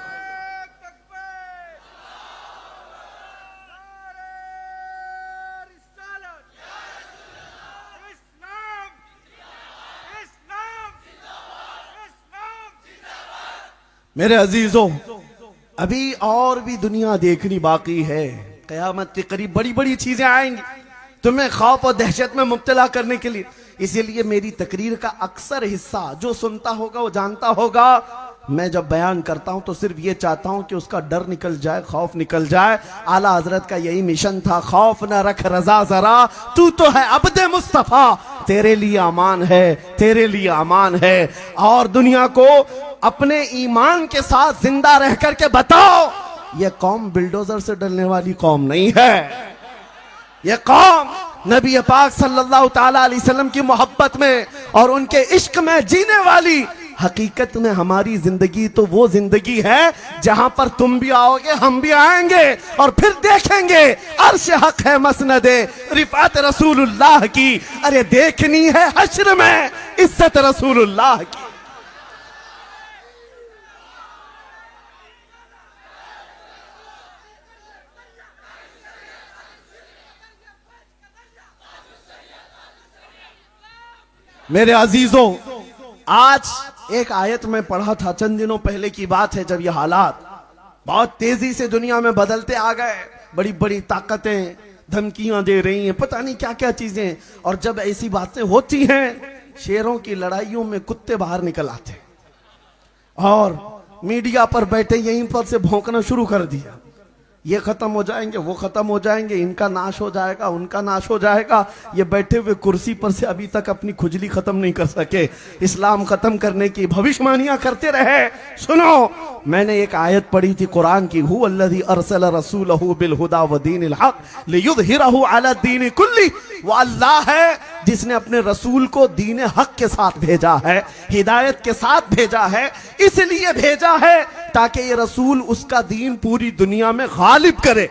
Speaker 1: मेरे अजीजों, अभी और भी दुनिया देखनी बाकी है। क़यामत के करीब बड़ी बड़ी चीजें आएंगी तुम्हें खौफ और दहशत में मुब्तला करने के लिए। इसीलिए मेरी तकरीर का अक्सर हिस्सा जो सुनता होगा वो जानता होगा, मैं जब बयान करता हूं तो सिर्फ ये चाहता हूं कि उसका डर निकल जाए, खौफ निकल जाए। आला हजरत का यही मिशन था, खौफ न रख रजा जरा, तू तो है अब्दे मुस्तफा, तेरे लिए अमान है, तेरे लिए अमान है। और दुनिया को अपने ईमान के साथ जिंदा रह करके बताओ, यह कौम बिल्डोजर से डरने वाली कौम नहीं है। यह कौम नबी पाक सल्लल्लाहु ताला अलैहि वसल्लम की मोहब्बत में और उनके इश्क में जीने वाली। हकीकत में हमारी जिंदगी तो वो जिंदगी है जहां पर तुम भी आओगे, हम भी आएंगे और फिर देखेंगे अर्श हक है मसनदे रिफात रसूलुल्लाह की। अरे देखनी है हश्र में इज्जत रसूलुल्लाह की। मेरे अजीजों, आज एक आयत में पढ़ा था, चंद दिनों पहले की बात है, जब ये हालात बहुत तेजी से दुनिया में बदलते आ गए, बड़ी बड़ी ताकतें धमकियां दे रही हैं, पता नहीं क्या क्या चीजें। और जब ऐसी बातें होती हैं, शेरों की लड़ाइयों में कुत्ते बाहर निकल आते और मीडिया पर बैठे यहीं पर से भौंकना शुरू कर दिया, ये खत्म हो जाएंगे, वो खत्म हो जाएंगे, इनका नाश हो जाएगा, उनका नाश हो जाएगा। ये बैठे हुए कुर्सी पर से अभी तक अपनी खुजली खत्म नहीं कर सके, इस्लाम खत्म करने की भविष्यवाणियां करते रहे। सुनो, मैंने एक आयत पढ़ी थी कुरान की, हु अल्लज़ी अरसला रसूलहु बिल हुदा व दीनिल हक लियुज़हिरहु अला दीनि कुल्ली। वो अल्लाह है जिसने अपने रसूल को दीन हक के साथ भेजा है, हिदायत के साथ भेजा है। इसलिए भेजा है ताकि ये रसूल उसका दीन पूरी दुनिया में गालिब करे।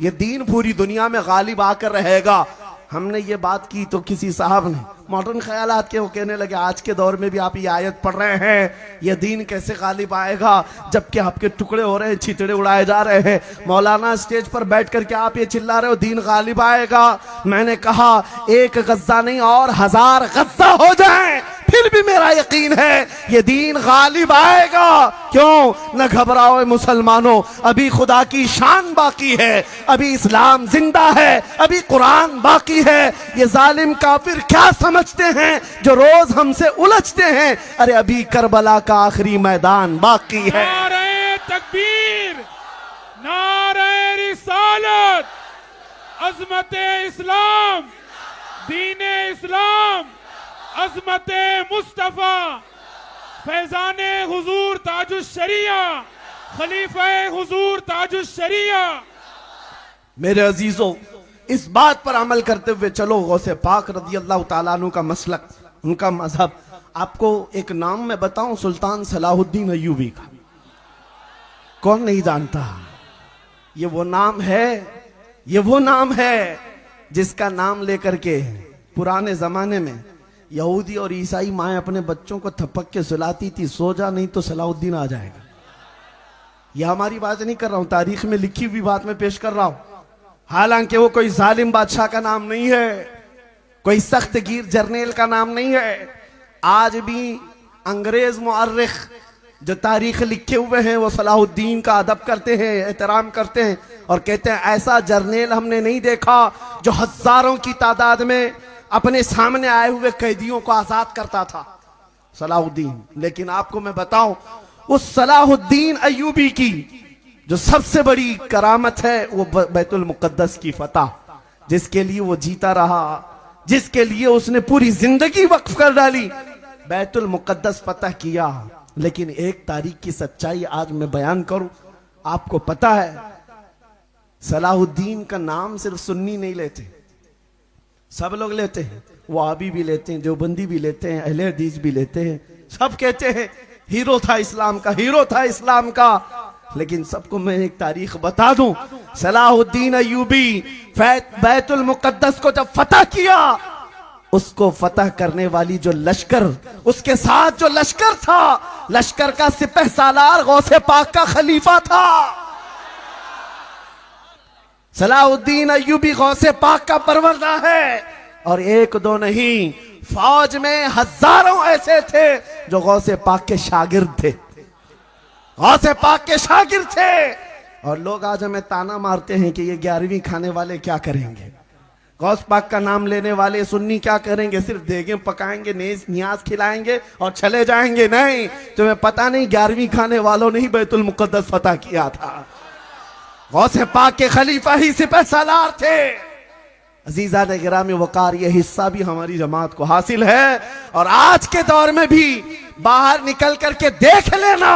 Speaker 1: ये दीन पूरी दुनिया में गालिब आकर रहेगा। हमने ये बात की तो किसी साहब ने मॉडर्न ख्यालात के वो कहने लगे, आज के दौर में भी आप ये आयत पढ़ रहे हैं, ये दीन कैसे गालिब आएगा जबकि आपके टुकड़े हो रहे हैं, छितड़े उड़ाए जा रहे हैं। मौलाना स्टेज पर बैठ करके आप ये चिल्ला रहे हो दीन गालिब आएगा। मैंने कहा एक गज्जा नहीं और 1000 गज्जा हो जाएं फिर भी मेरा यकीन है ये दीन गालिब आएगा। क्यों न घबराओ मुसलमानों, अभी खुदा की शान बाकी है, अभी इस्लाम जिंदा है, अभी कुरान बाकी है। ये जालिम काफिर क्या समझते हैं जो रोज हमसे उलझते हैं? अरे अभी करबला का आखिरी मैदान बाकी है।
Speaker 2: नारे तकबीर, नारे रिसालत, अज़मते इस्लाम, दीने इस्लाम, अज़मते मुस्तफा, फैजाने हुजूर ताजुश शरिया, खलीफा हुजूर ताजुश शरिया।
Speaker 1: मेरे अजीजों, इस बात पर अमल करते हुए चलो, गौसे पाक रज़ी अल्लाह ताला अन्हु का मसलक, उनका मजहब। आपको एक नाम मैं बताऊं, सुल्तान सलाहुद्दीन अय्यूबी का। कौन नहीं जानता? ये वो नाम है, ये वो नाम है जिसका नाम लेकर के पुराने जमाने में यहूदी और ईसाई माएं अपने बच्चों को थपक के सुलाती थी, सो जा नहीं तो सलाहुद्दीन आ जाएगा। यह हमारी बात नहीं कर रहा हूं, तारीख में लिखी हुई बात में पेश कर रहा हूं। हालांकि वो कोई जालिम बादशाह का नाम नहीं है, कोई सख्त गिर जर्नेल का नाम नहीं है। आज भी अंग्रेज मुअर्रिख जो तारीख लिखे हुए हैं वो सलाहुद्दीन का अदब करते हैं, एहतराम करते हैं और कहते हैं ऐसा जर्नेल हमने नहीं देखा जो हजारों की तादाद में अपने सामने आए हुए कैदियों को आजाद करता था, सलाहुद्दीन। लेकिन आपको मैं बताऊं, उस सलाहुद्दीन अय्यूबी की जो सबसे बड़ी करामत है वो बैतुल मुकद्दस की फतह, जिसके लिए वो जीता रहा, जिसके लिए उसने पूरी जिंदगी वक्फ कर डाली, बैतुल मुकद्दस फतह किया। लेकिन एक तारीख की सच्चाई आज मैं बयान करूं। आपको पता है सलाहुद्दीन का नाम सिर्फ सुन्नी नहीं लेते, सब लोग लेते हैं, वहाबी भी लेते हैं, देवबंदी भी लेते हैं, अहले हदीस भी लेते हैं। सब कहते हैं हीरो था इस्लाम का, हीरो था इस्लाम का। लेकिन सबको मैं एक तारीख बता दूं, सलाहुद्दीन अय्यूबी बैतुल मुकद्दस को जब फतह किया, उसको फतह करने वाली जो लश्कर, उसके साथ जो लश्कर था, लश्कर का सिपह सालार गौसे पाक का खलीफा था। सलाहुद्दीन अय्यूबी गौसे पाक का परवरदा है। और एक दो नहीं, फौज में हजारों ऐसे थे जो गौसे पाक के शागिर्द थे, गौसे पाक के शागिर्द थे। और लोग आज हमें ताना मारते हैं कि ये 11वीं खाने वाले क्या करेंगे, गौस पाक का नाम लेने वाले सुन्नी क्या करेंगे, सिर्फ देगे पकाएंगे, नेज नियाज खिलाएंगे और चले जाएंगे। नहीं, तुम्हें पता नहीं 11वीं खाने वालों ने ही बैतुल मुकद्दस फतह किया था। गौस पाक के खलीफा ही सिपह सालार थे। अजीजा ने गिरामी वकार, ये हिस्सा भी हमारी जमात को हासिल है। और आज के दौर में भी बाहर निकल करके देख लेना,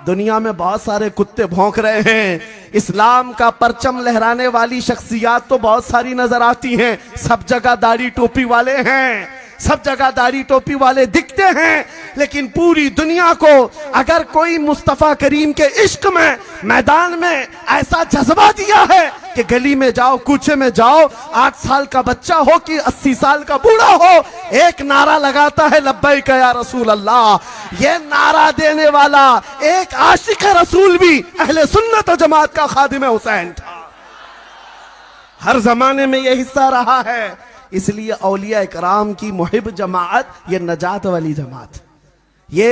Speaker 1: दुनिया में बहुत सारे कुत्ते भौंक रहे हैं, इस्लाम का परचम लहराने वाली शख्सियात तो बहुत सारी नजर आती हैं, सब जगह दाढ़ी टोपी वाले हैं, सब जगह दाढ़ी टोपी वाले दिखते हैं, लेकिन पूरी दुनिया को अगर कोई मुस्तफा करीम के इश्क में मैदान में ऐसा जज्बा दिया है कि गली में जाओ, कूचे में जाओ, 8 साल का बच्चा हो कि 80 साल का बूढ़ा हो, एक नारा लगाता है लब्बैक या रसूल अल्लाह। ये नारा देने वाला एक आशिक रसूल भी अहले सुन्नत व जमात का खादिम हुसैन था। हर जमाने में यह हिस्सा रहा है। इसलिए औलिया इकराम की मुहिब जमात ये नजात वाली जमात, ये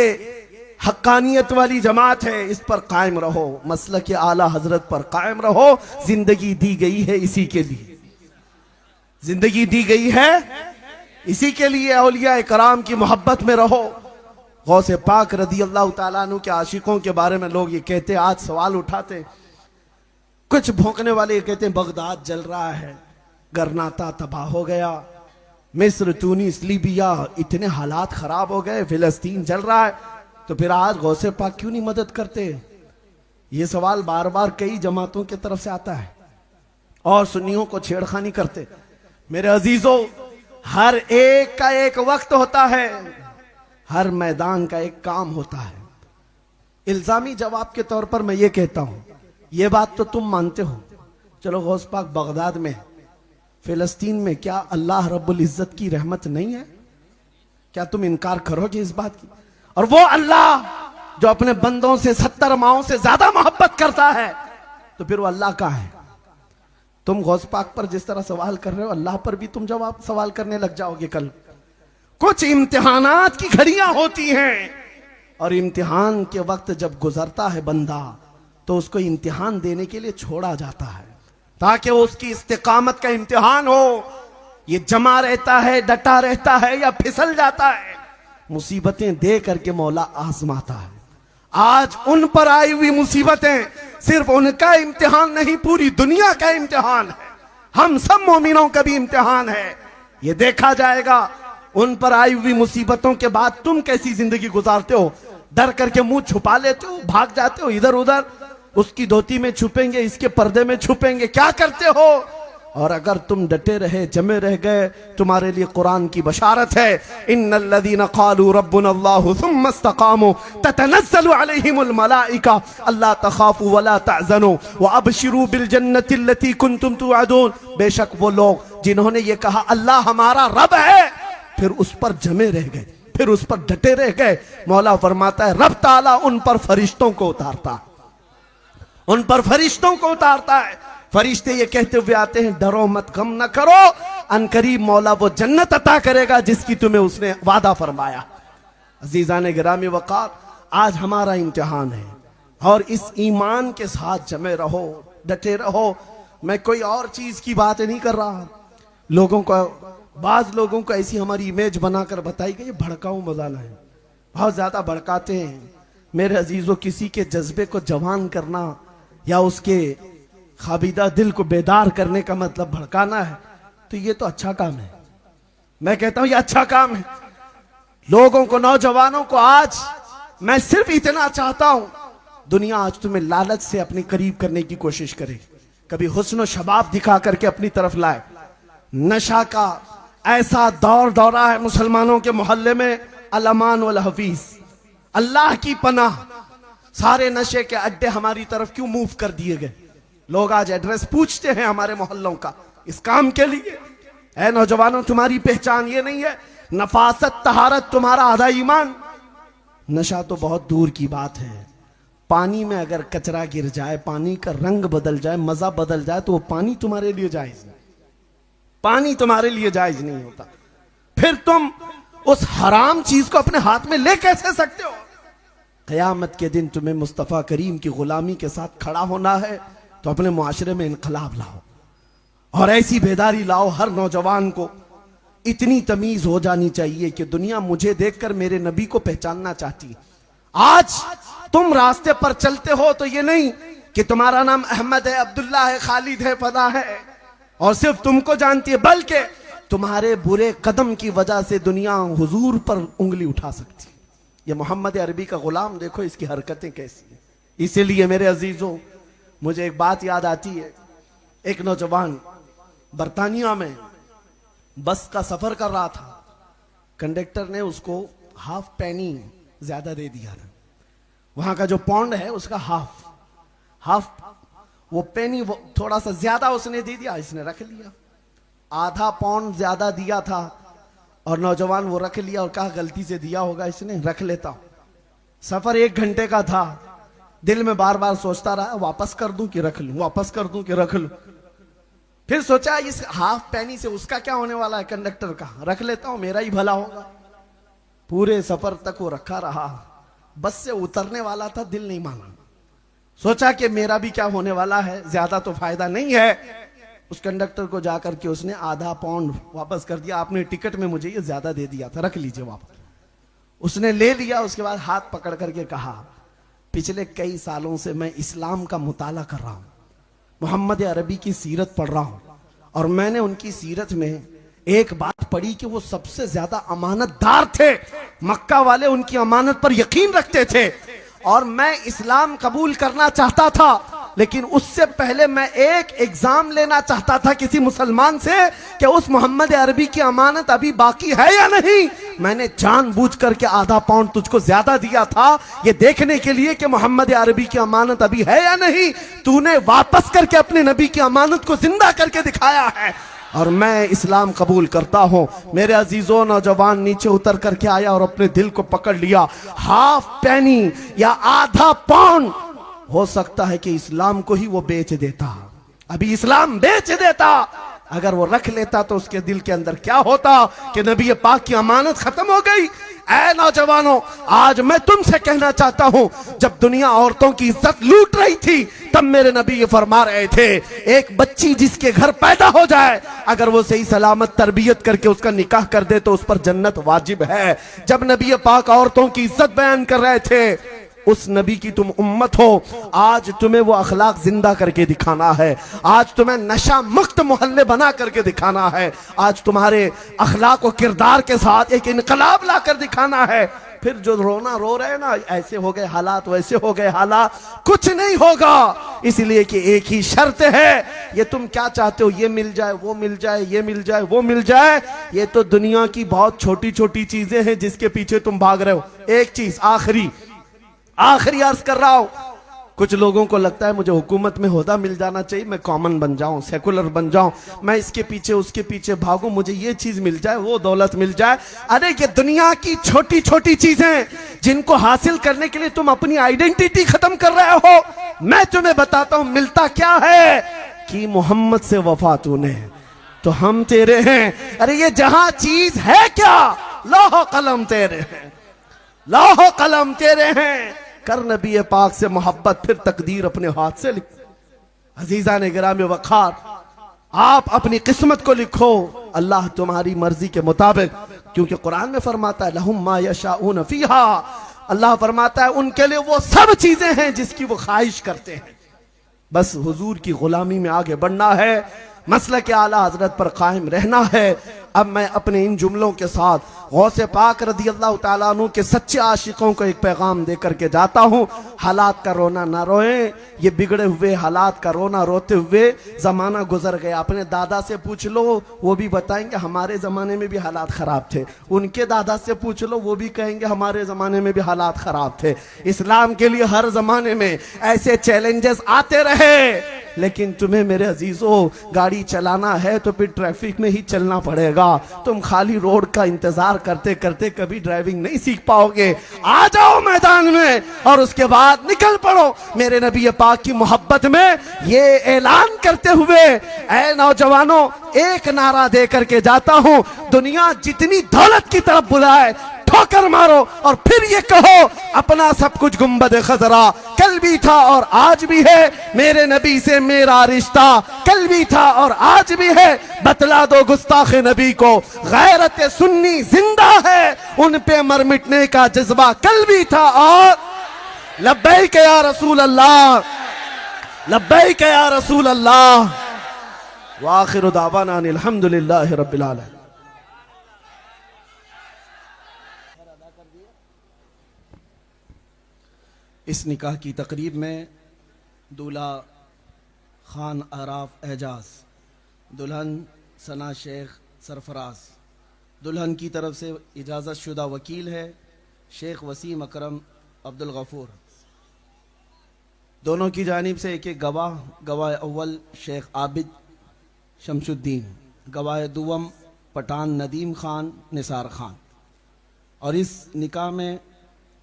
Speaker 1: हक्कानियत वाली जमात है। इस पर कायम रहो, मसलक के आला हजरत पर कायम रहो। जिंदगी दी गई है इसी के लिए, जिंदगी दी गई है इसी के लिए। औलिया इकराम की मोहब्बत में रहो। गौसे पाक रदी अल्लाह ताला अन्हु के आशिकों के बारे में लोग ये कहते, आज सवाल उठाते, कुछ भौंकने वाले ये कहते हैं बगदाद जल रहा है, गरनाता तबाह हो गया, मिस्र, तुनीस, लीबिया इतने हालात खराब हो गए, फिलिस्तीन जल रहा है, तो फिर आज गौसे पाक क्यों नहीं मदद करते? ये सवाल बार बार कई जमातों की तरफ से आता है और सुन्नियों को छेड़खानी करते। मेरे अजीजों, हर एक का एक वक्त होता है, हर मैदान का एक काम होता है। इल्जामी जवाब के तौर पर मैं ये कहता हूं, ये बात तो तुम मानते हो, चलो गौस पाक बगदाद में, फिलिस्तीन में क्या अल्लाह रब्बुल इज्जत की रहमत नहीं है? क्या तुम इनकार करोगे इस बात की? और वो अल्लाह जो अपने बंदों से 70 माओं से ज्यादा मोहब्बत करता है, तो फिर वो अल्लाह का है। तुम गौस पाक पर जिस तरह सवाल कर रहे हो, अल्लाह पर भी तुम जवाब सवाल करने लग जाओगे कल। कुछ इम्तिहानात की घड़ियां होती हैं और इम्तिहान के वक्त जब गुजरता है बंदा, तो उसको इम्तिहान देने के लिए छोड़ा जाता है ताकि वो उसकी इस्तिकामत का इम्तिहान हो। ये जमा रहता है, डटा रहता है या फिसल जाता है, मुसीबतें दे करके मौला आजमाता है। आज उन पर आई हुई मुसीबतें सिर्फ उनका इम्तिहान नहीं, पूरी दुनिया का इम्तिहान है। हम सब मोमिनों का भी इम्तिहान है। ये देखा जाएगा उन पर आई हुई मुसीबतों के बाद तुम कैसी जिंदगी गुजारते हो। डर करके मुंह छुपा लेते हो, भाग जाते हो इधर उधर, उसकी धोती में छुपेंगे, इसके पर्दे में छुपेंगे, क्या करते हो? और अगर तुम डटे रहे, जमे रह गए, तुम्हारे लिए कुरान की बशारत है, इन्नल्लज़ीना क़ालू रब्बुनल्लाहु सुम्मा इस्तक़ामू ततनज़्ज़लु अलैहिमुल मलाइका अल्ला तख़ाफ़ू वला तहज़नू व अबशिरू बिल जन्नति अल्लती कुंतुम तुअदून। बेशक वो लोग जिन्होंने ये कहा अल्लाह हमारा रब है, फिर उस पर जमे रह गए, फिर उस पर डटे रह गए, मौला फरमाता है रब ताला उन पर फरिश्तों को उतारता, उन पर फरिश्तों को उतारता है। फरिश्ते ये कहते हुए आते हैं डरो मत, गम न करो, अनकरीब मौला वो जन्नत अता करेगा जिसकी तुम्हें उसने वादा फरमाया। अजीजान गिरामी वकार, आज हमारा इम्तिहान है और इस ईमान के साथ जमे रहो, डटे रहो। मैं कोई और चीज की बात नहीं कर रहा। लोगों को, बाज लोगों को ऐसी हमारी इमेज बनाकर बताई गई भड़काऊ मौलाना है, बहुत ज्यादा भड़काते हैं। मेरे अजीजों, किसी के जज्बे को जवान करना या उसके खाबिदा दिल को बेदार करने का मतलब भड़काना है, तो ये तो अच्छा काम है। मैं कहता हूं ये अच्छा काम है। लोगों को, नौजवानों को आज मैं सिर्फ इतना चाहता हूं, दुनिया आज तुम्हें लालच से अपने करीब करने की कोशिश करे, कभी हुस्न शबाब दिखा करके अपनी तरफ लाए। नशा का ऐसा दौर दौरा है मुसलमानों के मोहल्ले में, अल-अमान वल हफीज, अल्लाह की पनाह। सारे नशे के अड्डे हमारी तरफ क्यों मूव कर दिए गए? लोग आज एड्रेस पूछते हैं हमारे मोहल्लों का इस काम के लिए। ऐ नौजवानों, तुम्हारी पहचान ये नहीं है? नफासत, तहारत तुम्हारा आधा ईमान। नशा तो बहुत दूर की बात है। पानी में अगर कचरा गिर जाए, पानी का रंग बदल जाए, मजा बदल जाए, तो वो पानी तुम्हारे लिए जायज नहीं, पानी तुम्हारे लिए जायज नहीं होता। फिर तुम उस हराम चीज को अपने हाथ में ले कैसे सकते हो? क़यामत के दिन तुम्हें मुस्तफ़ा करीम की ग़ुलामी के साथ खड़ा होना है तो अपने मुआशरे में इनकलाब लाओ और ऐसी बेदारी लाओ, हर नौजवान को इतनी तमीज हो जानी चाहिए कि दुनिया मुझे देखकर मेरे नबी को पहचानना चाहती है। आज तुम रास्ते पर चलते हो तो ये नहीं कि तुम्हारा नाम अहमद है, अब्दुल्ला है, खालिद है, फदा है और सिर्फ तुमको जानती है, बल्कि तुम्हारे बुरे कदम की वजह से दुनिया हुजूर पर उंगली उठा सकती है। ये मोहम्मद अरबी का गुलाम देखो, इसकी हरकतें कैसी हैं। इसीलिए मेरे अजीजों, मुझे एक बात याद आती है। एक नौजवान बरतानिया में बस का सफर कर रहा था, कंडक्टर ने उसको हाफ पेनी ज्यादा दे दिया था। वहां का जो पौंड है उसका हाफ वो पेनी वो थोड़ा सा ज्यादा उसने दे दिया, इसने रख लिया। आधा पौंड ज्यादा दिया था और नौजवान वो रख लिया और कहा गलती से दिया होगा इसने, रख लेता हूं। सफर 1 घंटे का था, दिल में बार बार सोचता रहा वापस कर दूं कि रख लूं, वापस कर दूं कि रख लूं। फिर सोचा इस हाफ पेनी से उसका क्या होने वाला है, कंडक्टर का, रख लेता हूं, मेरा ही भला होगा। पूरे सफर तक वो रखा रहा, बस से उतरने वाला था, दिल नहीं माना। सोचा कि मेरा भी क्या होने वाला है, ज्यादा तो फायदा नहीं है। उस कंडक्टर को जाकर के उसने आधा पौंड वापस कर दिया, आपने टिकट में मुझे ये ज्यादा दे दिया था, रख लीजिए वापस। उसने ले लिया। उसके बाद हाथ पकड़ करके कहा, पिछले कई सालों से मैं इस्लाम का मुताला कर रहा हूं, मोहम्मद अरबी की सीरत पढ़ रहा हूं और मैंने उनकी सीरत में एक बात पढ़ी कि वो सबसे ज्यादा अमानतदार थे। मक्का वाले उनकी अमानत पर यकीन रखते थे और मैं इस्लाम कबूल करना चाहता था, लेकिन उससे पहले मैं एक एग्जाम लेना चाहता था किसी मुसलमान से कि उस मोहम्मद अरबी की अमानत अभी बाकी है या नहीं। मैंने जानबूझ करके आधा पाउंड तुझको ज्यादा दिया था ये देखने के लिए कि मोहम्मद अरबी की अमानत अभी है या नहीं। तूने वापस करके अपने नबी की अमानत को जिंदा करके दिखाया है और मैं इस्लाम कबूल करता हूं। मेरे अजीजों, नौजवान नीचे उतर करके आया और अपने दिल को पकड़ लिया। हाफ पेनी या आधा पाउंड, हो सकता है कि इस्लाम को ही वो बेच देता, अभी इस्लाम बेच देता। अगर वो रख लेता तो उसके दिल के अंदर क्या होता कि नबी पाक की अमानत खत्म हो गई। ऐ नौजवानों, आज मैं तुमसे कहना चाहता हूं, जब दुनिया औरतों की इज्जत लूट रही थी तब मेरे नबी ये फरमा रहे थे, एक बच्ची जिसके घर पैदा हो जाए अगर वो सही सलामत तरबियत करके उसका निकाह कर दे तो उस पर जन्नत वाजिब है। जब नबी पाक औरतों की इज्जत बयान कर रहे थे, उस नबी की तुम उम्मत हो, आज तुम्हें वो अखलाक जिंदा करके दिखाना है। आज तुम्हें नशा मुक्त मोहल्ले बना करके दिखाना है। आज तुम्हारे अखलाक और किरदार के साथ एक इनकलाब ला कर दिखाना है। फिर जो रोना रो रहे हैं ना, ऐसे हो गए हालात, वैसे हो गए हालात, कुछ नहीं होगा। इसलिए कि एक ही शर्त है, ये तुम क्या चाहते हो, ये मिल जाए, वो मिल जाए, ये मिल जाए, वो मिल जाए, ये तो दुनिया की बहुत छोटी छोटी चीजें हैं जिसके पीछे तुम भाग रहे हो। एक चीज आखिरी अर्ज कर रहा हूं, कुछ लोगों को लगता है मुझे हुकूमत में ओहदा मिल जाना चाहिए, मैं कॉमन बन जाऊं, सेकुलर बन जाऊं, मैं इसके पीछे उसके पीछे भागूं, मुझे ये चीज मिल जाए, वो दौलत मिल जाए। अरे ये दुनिया की छोटी छोटी चीजें जिनको हासिल करने के लिए तुम अपनी आइडेंटिटी खत्म कर रहे हो। मैं तुम्हें बताता हूं मिलता क्या है कि मोहम्मद से वफा तूने तो हम तेरे हैं। अरे ये जहां चीज है क्या, लौह कलम तेरे हैं, लौह कलम तेरे हैं। कर नबी पाक से मोहब्बत, फिर तकदीर अपने हाथ से लिख। अजीजा ने गिराम वखार, आप अपनी किस्मत को लिखो अल्लाह तुम्हारी मर्जी के मुताबिक, क्योंकि कुरान में फरमाता है लहुम मा यशाऊन फीहा, अल्लाह फरमाता है उनके लिए वो सब चीजें हैं जिसकी वो ख्वाहिश करते हैं। बस हुजूर की गुलामी में आगे बढ़ना है, मसलक आला हजरत पर कायम रहना है। अब मैं अपने इन जुमलों के साथ गौसे पाक रदी अल्लाह ताला अन्हु के सच्चे आशिकों को एक पैगाम दे करके जाता हूँ। हालात का रोना ना रोएं, ये बिगड़े हुए हालात का रोना रोते हुए जमाना गुजर गया। अपने दादा से पूछ लो, वो भी बताएंगे हमारे जमाने में भी हालात खराब थे। उनके दादा से पूछ लो, वो भी कहेंगे हमारे जमाने में भी हालात खराब थे। इस्लाम के लिए हर जमाने में ऐसे चैलेंजेस आते रहे, लेकिन तुम्हें मेरे अजीजों गाड़ी चलाना है तो फिर ट्रैफिक में ही चलना पड़ेगा। तुम खाली रोड का इंतजार करते करते कभी ड्राइविंग नहीं सीख पाओगे। आ जाओ मैदान में और उसके बाद निकल पड़ो मेरे नबी पाक की मोहब्बत में। ये ऐलान करते हुए ऐ नौजवानों, एक नारा दे करके जाता हूं, दुनिया जितनी दौलत की तरफ बुलाए ठोकर मारो और फिर ये कहो अपना सब कुछ गुंबद खजरा कल भी था और आज भी है, मेरे नबी से मेरा रिश्ता कल भी था और आज भी है। बतला दो गुस्ताख नबी को गैरत सुन्नी जिंदा है, उन पे मर मिटने का जज्बा कल भी था और लब्बैक या रसूल अल्लाह, लब्बैक या रसूल अल्लाह। व आखिरु दावाना अनिल हम्दुलिल्लाहि रब्बिल आलमीन। इस निकाह की तकरीब में दूल्हा खान आराफ एजाज, दुल्हन सना शेख सरफराज, दुल्हन की तरफ से इजाज़त शुदा वकील है शेख वसीम अकरम अब्दुल गफूर। दोनों की जानिब से एक एक गवाह, गवाह अव्वल शेख आबिद शमशुद्दीन, गवाह दुवम पठान नदीम खान निसार खान। और इस निकाह में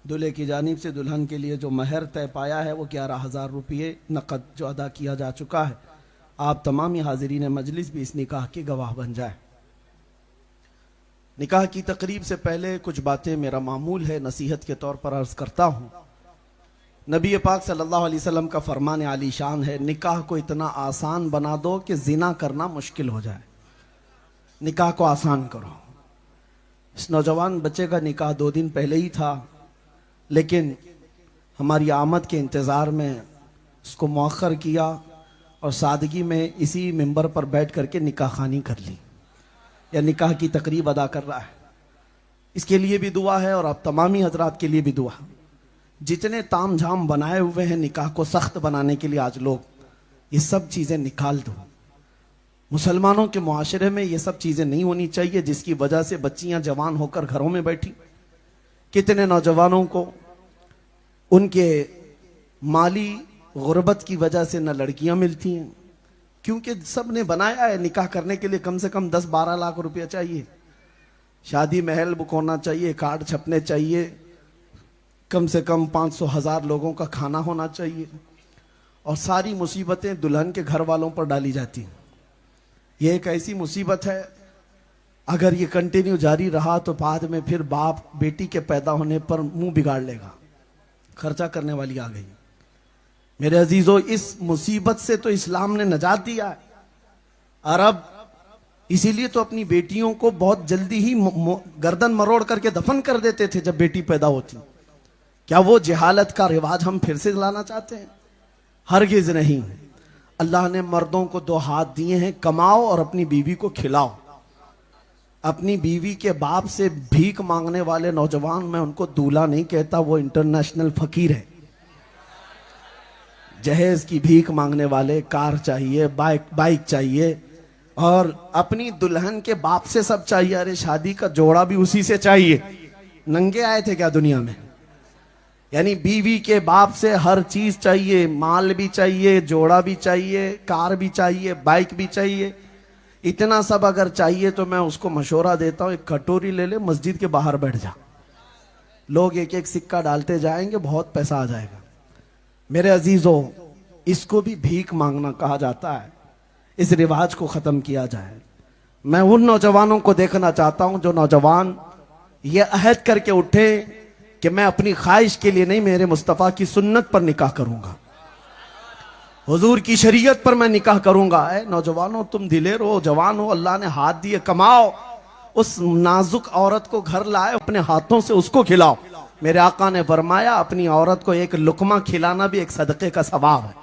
Speaker 1: दूल्हे की जानिब से दुल्हन के लिए जो महर तय पाया है वो 11,000 रुपये नकद जो अदा किया जा चुका है। आप तमाम हाजिरीन मजलिस भी इस निकाह के गवाह बन जाए। निकाह की तकरीब से पहले कुछ बातें मेरा मामूल है नसीहत के तौर पर अर्ज करता हूँ। नबी पाक सल्लल्लाहु अलैहि वसल्लम का फरमान आली शान है, निकाह को इतना आसान बना दो कि जिना करना मुश्किल हो जाए। निकाह को आसान करो। इस नौजवान बच्चे का निकाह 2 दिन पहले ही था, लेकिन हमारी आमद के इंतज़ार में उसको मौखर किया और सादगी में इसी मिंबर पर बैठ करके निकाह खानी कर ली, या निकाह की तकरीब अदा कर रहा है। इसके लिए भी दुआ है और आप तमामी हजरात के लिए भी दुआ। जितने ताम झाम बनाए हुए हैं निकाह को सख्त बनाने के लिए आज लोग, ये सब चीज़ें निकाल दो। मुसलमानों के मुआशरे में ये सब चीज़ें नहीं होनी चाहिए जिसकी वजह से बच्चियां जवान होकर घरों में बैठी। कितने नौजवानों को उनके माली गुर्बत की वजह से न लड़कियां मिलती हैं, क्योंकि सब ने बनाया है निकाह करने के लिए कम से कम 10-12 लाख रुपया चाहिए, शादी महल बुक होना चाहिए, कार्ड छपने चाहिए, कम से कम 500,000 लोगों का खाना होना चाहिए, और सारी मुसीबतें दुल्हन के घर वालों पर डाली जाती हैं। ये एक ऐसी मुसीबत है, अगर ये कंटिन्यू जारी रहा तो बाद में फिर बाप बेटी के पैदा होने पर मुंह बिगाड़ लेगा। खर्चा करने वाली आ गई। मेरे अजीजों, इस मुसीबत से तो इस्लाम ने नजात दिया है। अरब इसीलिए तो अपनी बेटियों को बहुत जल्दी ही गर्दन मरोड़ करके दफन कर देते थे जब बेटी पैदा होती। क्या वो जहालत का रिवाज हम फिर से लाना चाहते हैं? हरगिज नहीं। अल्लाह ने मर्दों को 2 हाथ दिए हैं, कमाओ और अपनी बीवी को खिलाओ। अपनी बीवी के बाप से भीख मांगने वाले नौजवान, मैं उनको दूल्हा नहीं कहता, वो इंटरनेशनल फकीर है। जहेज की भीख मांगने वाले, कार चाहिए, बाइक चाहिए, और अपनी दुल्हन के बाप से सब चाहिए। अरे शादी का जोड़ा भी उसी से चाहिए। नंगे आए थे क्या दुनिया में? यानी बीवी के बाप से हर चीज चाहिए, माल भी चाहिए, जोड़ा भी चाहिए, कार भी चाहिए, बाइक भी चाहिए। इतना सब अगर चाहिए तो मैं उसको मशवरा देता हूं, एक कटोरी ले ले, मस्जिद के बाहर बैठ जा, लोग एक एक सिक्का डालते जाएंगे, बहुत पैसा आ जाएगा। मेरे अजीजों, इसको भी भीख मांगना कहा जाता है। इस रिवाज को खत्म किया जाए। मैं उन नौजवानों को देखना चाहता हूं जो नौजवान ये अहद करके उठे कि मैं अपनी ख्वाहिश के लिए नहीं, मेरे मुस्तफ़ा की सुन्नत पर निकाह करूंगा, हुजूर की शरीयत पर मैं निकाह करूंगा। नौजवानों, तुम दिलेर हो, जवान हो, अल्लाह ने हाथ दिए, कमाओ। उस नाजुक औरत को घर लाए, अपने हाथों से उसको खिलाओ। मेरे आका ने फरमाया, अपनी औरत को एक लुकमा खिलाना भी एक सदक़े का सवाब है।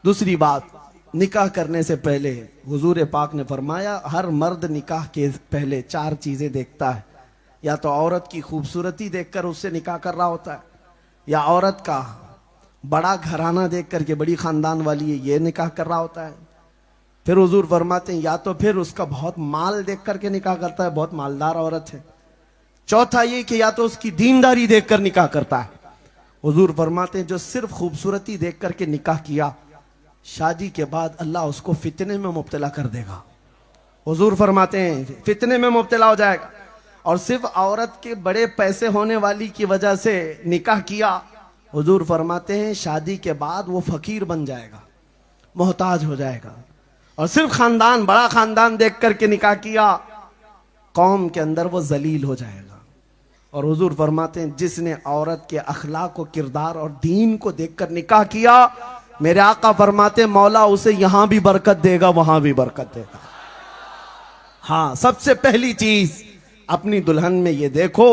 Speaker 1: दूसरी बात, निकाह करने से पहले हुजूर पाक ने फरमाया, हर मर्द निकाह के पहले 4 चीजें देखता है। या तो औरत की खूबसूरती देखकर उससे निकाह कर रहा होता है, या औरत का बड़ा घराना देख करके, बड़ी खानदान वाली है, ये निकाह कर रहा होता है। फिर हुजूर फरमाते हैं, या तो फिर उसका बहुत माल देख करके निकाह करता है, बहुत मालदार औरत है। चौथा ये कि या तो उसकी दीनदारी देखकर निकाह करता है। हुजूर फरमाते हैं, जो सिर्फ खूबसूरती देख करके निकाह किया, शादी के बाद अल्लाह उसको फितने में मुब्तला कर देगा। हुजूर फरमाते हैं, फितने में मुब्तला हो जाएगा। और सिर्फ औरत के बड़े पैसे होने वाली की वजह से निकाह किया, हुजूर फरमाते हैं शादी के बाद वो फकीर बन जाएगा, मोहताज हो जाएगा। और सिर्फ खानदान, बड़ा खानदान देख करके निकाह किया, कौम के अंदर वो जलील हो जाएगा। और हुजूर फरमाते हैं जिसने औरत के अखलाक और किरदार और दीन को देखकर निकाह किया, मेरे आका फरमाते हैं मौला उसे यहां भी बरकत देगा, वहां भी बरकत देगा। हाँ, सबसे पहली चीज अपनी दुल्हन में ये देखो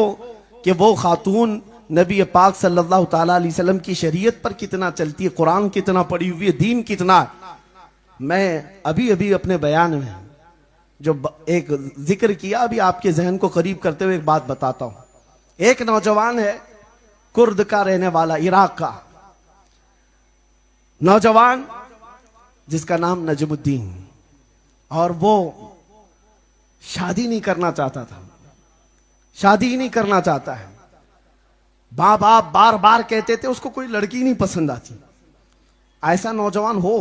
Speaker 1: कि वो खातून नबी पाक सल्लल्लाहु ताला अलैहि वसल्लम की शरीयत पर कितना चलती है, कुरान कितना पढ़ी हुई है, दीन कितना है। मैं अभी अभी अपने बयान में जो एक जिक्र किया, अभी आपके जहन को करीब करते हुए एक बात बताता हूं। एक नौजवान है, कुर्द का रहने वाला, इराक का नौजवान, जिसका नाम नजमुद्दीन, और वो शादी नहीं करना चाहता था, शादी ही नहीं करना चाहता है। मां बाप बार बार कहते थे उसको कोई लड़की नहीं पसंद आती। ऐसा नौजवान हो,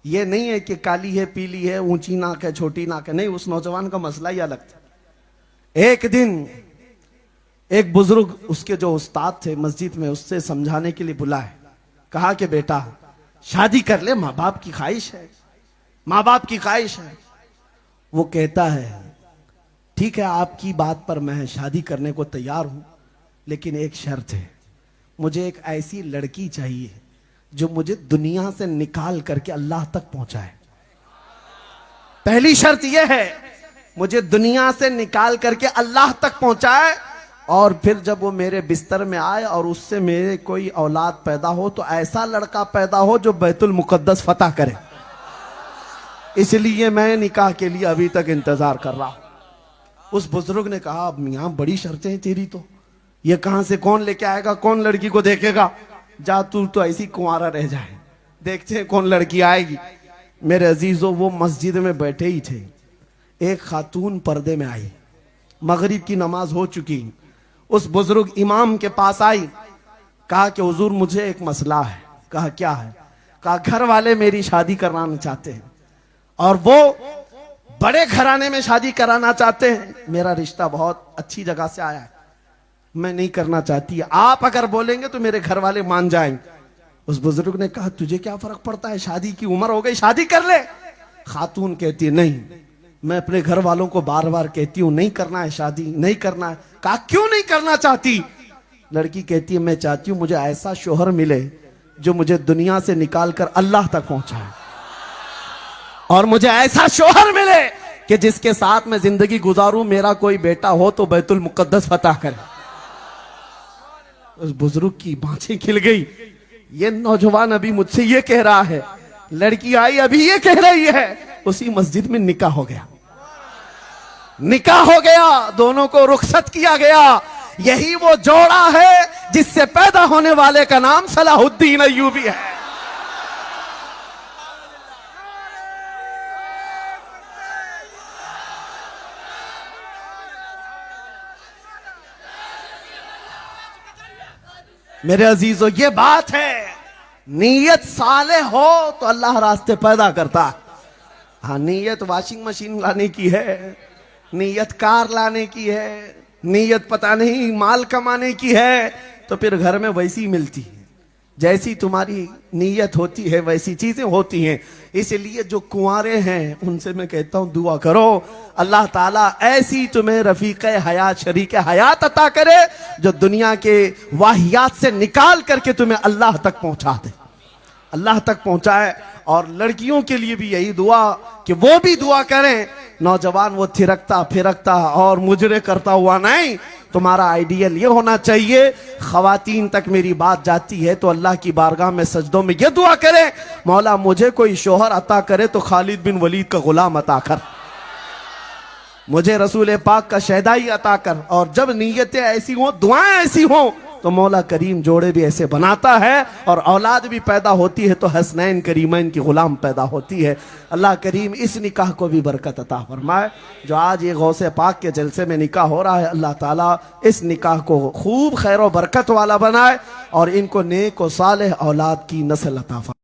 Speaker 1: ये नहीं है कि काली है पीली है, ऊंची नाक है छोटी नाक है, नहीं, उस नौजवान का मसला ही अलग था। एक दिन एक बुजुर्ग, उसके जो उस्ताद थे मस्जिद में, उससे समझाने के लिए बुलाए, कहा कि बेटा शादी कर ले, माँ बाप की ख्वाहिश है, माँ बाप की ख्वाहिश है। वो कहता है ठीक है आपकी बात पर मैं शादी करने को तैयार हूं, लेकिन एक शर्त है, मुझे एक ऐसी लड़की चाहिए जो मुझे दुनिया से निकाल करके अल्लाह तक पहुंचाए। पहली शर्त यह है, मुझे दुनिया से निकाल करके अल्लाह तक पहुंचाए, और फिर जब वो मेरे बिस्तर में आए और उससे मेरे कोई औलाद पैदा हो तो ऐसा लड़का पैदा हो जो बैतुल मुकद्दस फतह करे। इसलिए मैं निकाह के लिए अभी तक इंतजार कर रहा हूं। उस बुजुर्ग ने कहा मियां बड़ी शर्तें हैं तेरी, तो ये कहां से कौन लेके आएगा, कौन लड़की को देखेगा, जा तू तो ऐसी कुंवारा रह जाए, देखते हैं कौन लड़की आएगी। मेरे अजीजों, वो मस्जिद में बैठे ही थे, एक खातून पर्दे में आई, मगरिब की नमाज हो चुकी, उस बुजुर्ग इमाम के पास आई, कहा कि हुजूर मुझे एक मसला है। कहा क्या है? कहा घर वाले मेरी शादी कराना चाहते हैं, और वो बड़े घराने में शादी कराना चाहते हैं, मेरा रिश्ता बहुत अच्छी जगह से आया है, मैं नहीं करना चाहती, आप अगर बोलेंगे तो मेरे घर वाले मान जाएंगे। उस बुजुर्ग ने कहा तुझे क्या फर्क पड़ता है, शादी की उम्र हो गई, शादी कर ले। खातून कहती है नहीं, मैं अपने घर वालों को बार बार कहती हूं नहीं करना है शादी, नहीं करना है। कहा क्यों नहीं करना चाहती? लड़की कहती है मैं चाहती हूं मुझे ऐसा शोहर मिले जो मुझे दुनिया से निकाल कर अल्लाह तक पहुंचाए, और मुझे ऐसा शोहर मिले कि जिसके साथ मैं जिंदगी गुजारूं, मेरा कोई बेटा हो तो बैतुल मुकद्दस फतह करे। उस बुजुर्ग की बाँछें खिल गई। ये नौजवान अभी मुझसे ये कह रहा है, लड़की आई अभी ये कह रही है। उसी मस्जिद में निकाह हो गया, निकाह हो गया, दोनों को रुखसत किया गया। यही वो जोड़ा है जिससे पैदा होने वाले का नाम सलाहुद्दीन अय्यूबी है। मेरे अजीजों, ये बात है, नीयत साले हो तो अल्लाह रास्ते पैदा करता है। हाँ, नीयत वॉशिंग मशीन लाने की है, नीयत कार लाने की है, नीयत पता नहीं माल कमाने की है, तो फिर घर में वैसी मिलती है। जैसी तुम्हारी नीयत होती है वैसी चीजें होती हैं। इसलिए जो कुंवारे हैं उनसे मैं कहता हूं दुआ करो, अल्लाह ताला ऐसी तुम्हें रफीक हयात, शरीक हयात अता करे जो दुनिया के वाहियात से निकाल करके तुम्हें अल्लाह तक पहुंचा दे, अल्लाह तक पहुंचाए। और लड़कियों के लिए भी यही दुआ कि वो भी दुआ करें, नौजवान वो थिरकता फिरकता और मुजरे करता हुआ नहीं। तुम्हारा आइडियल ये होना चाहिए, खवातीन तक मेरी बात जाती है तो अल्लाह की बारगाह में सजदों में ये दुआ करें, मौला मुझे कोई शोहर अता करे तो खालिद बिन वलीद का गुलाम अता कर, मुझे रसूल पाक का शहदाई अता कर। और जब नीयतें ऐसी हों, दुआएं ऐसी हों, तो मौला करीम जोड़े भी ऐसे बनाता है, और औलाद भी पैदा होती है तो हसनैन करीमैन की गुलाम पैदा होती है। अल्लाह करीम इस निकाह को भी बरकत अता फरमाए। जो आज ये गौसे पाक के जलसे में निकाह हो रहा है, अल्लाह ताला इस निकाह को खूब खैर व बरकत वाला बनाए और इनको नेक व सालेह औलाद की नस्ल अता फरमाए।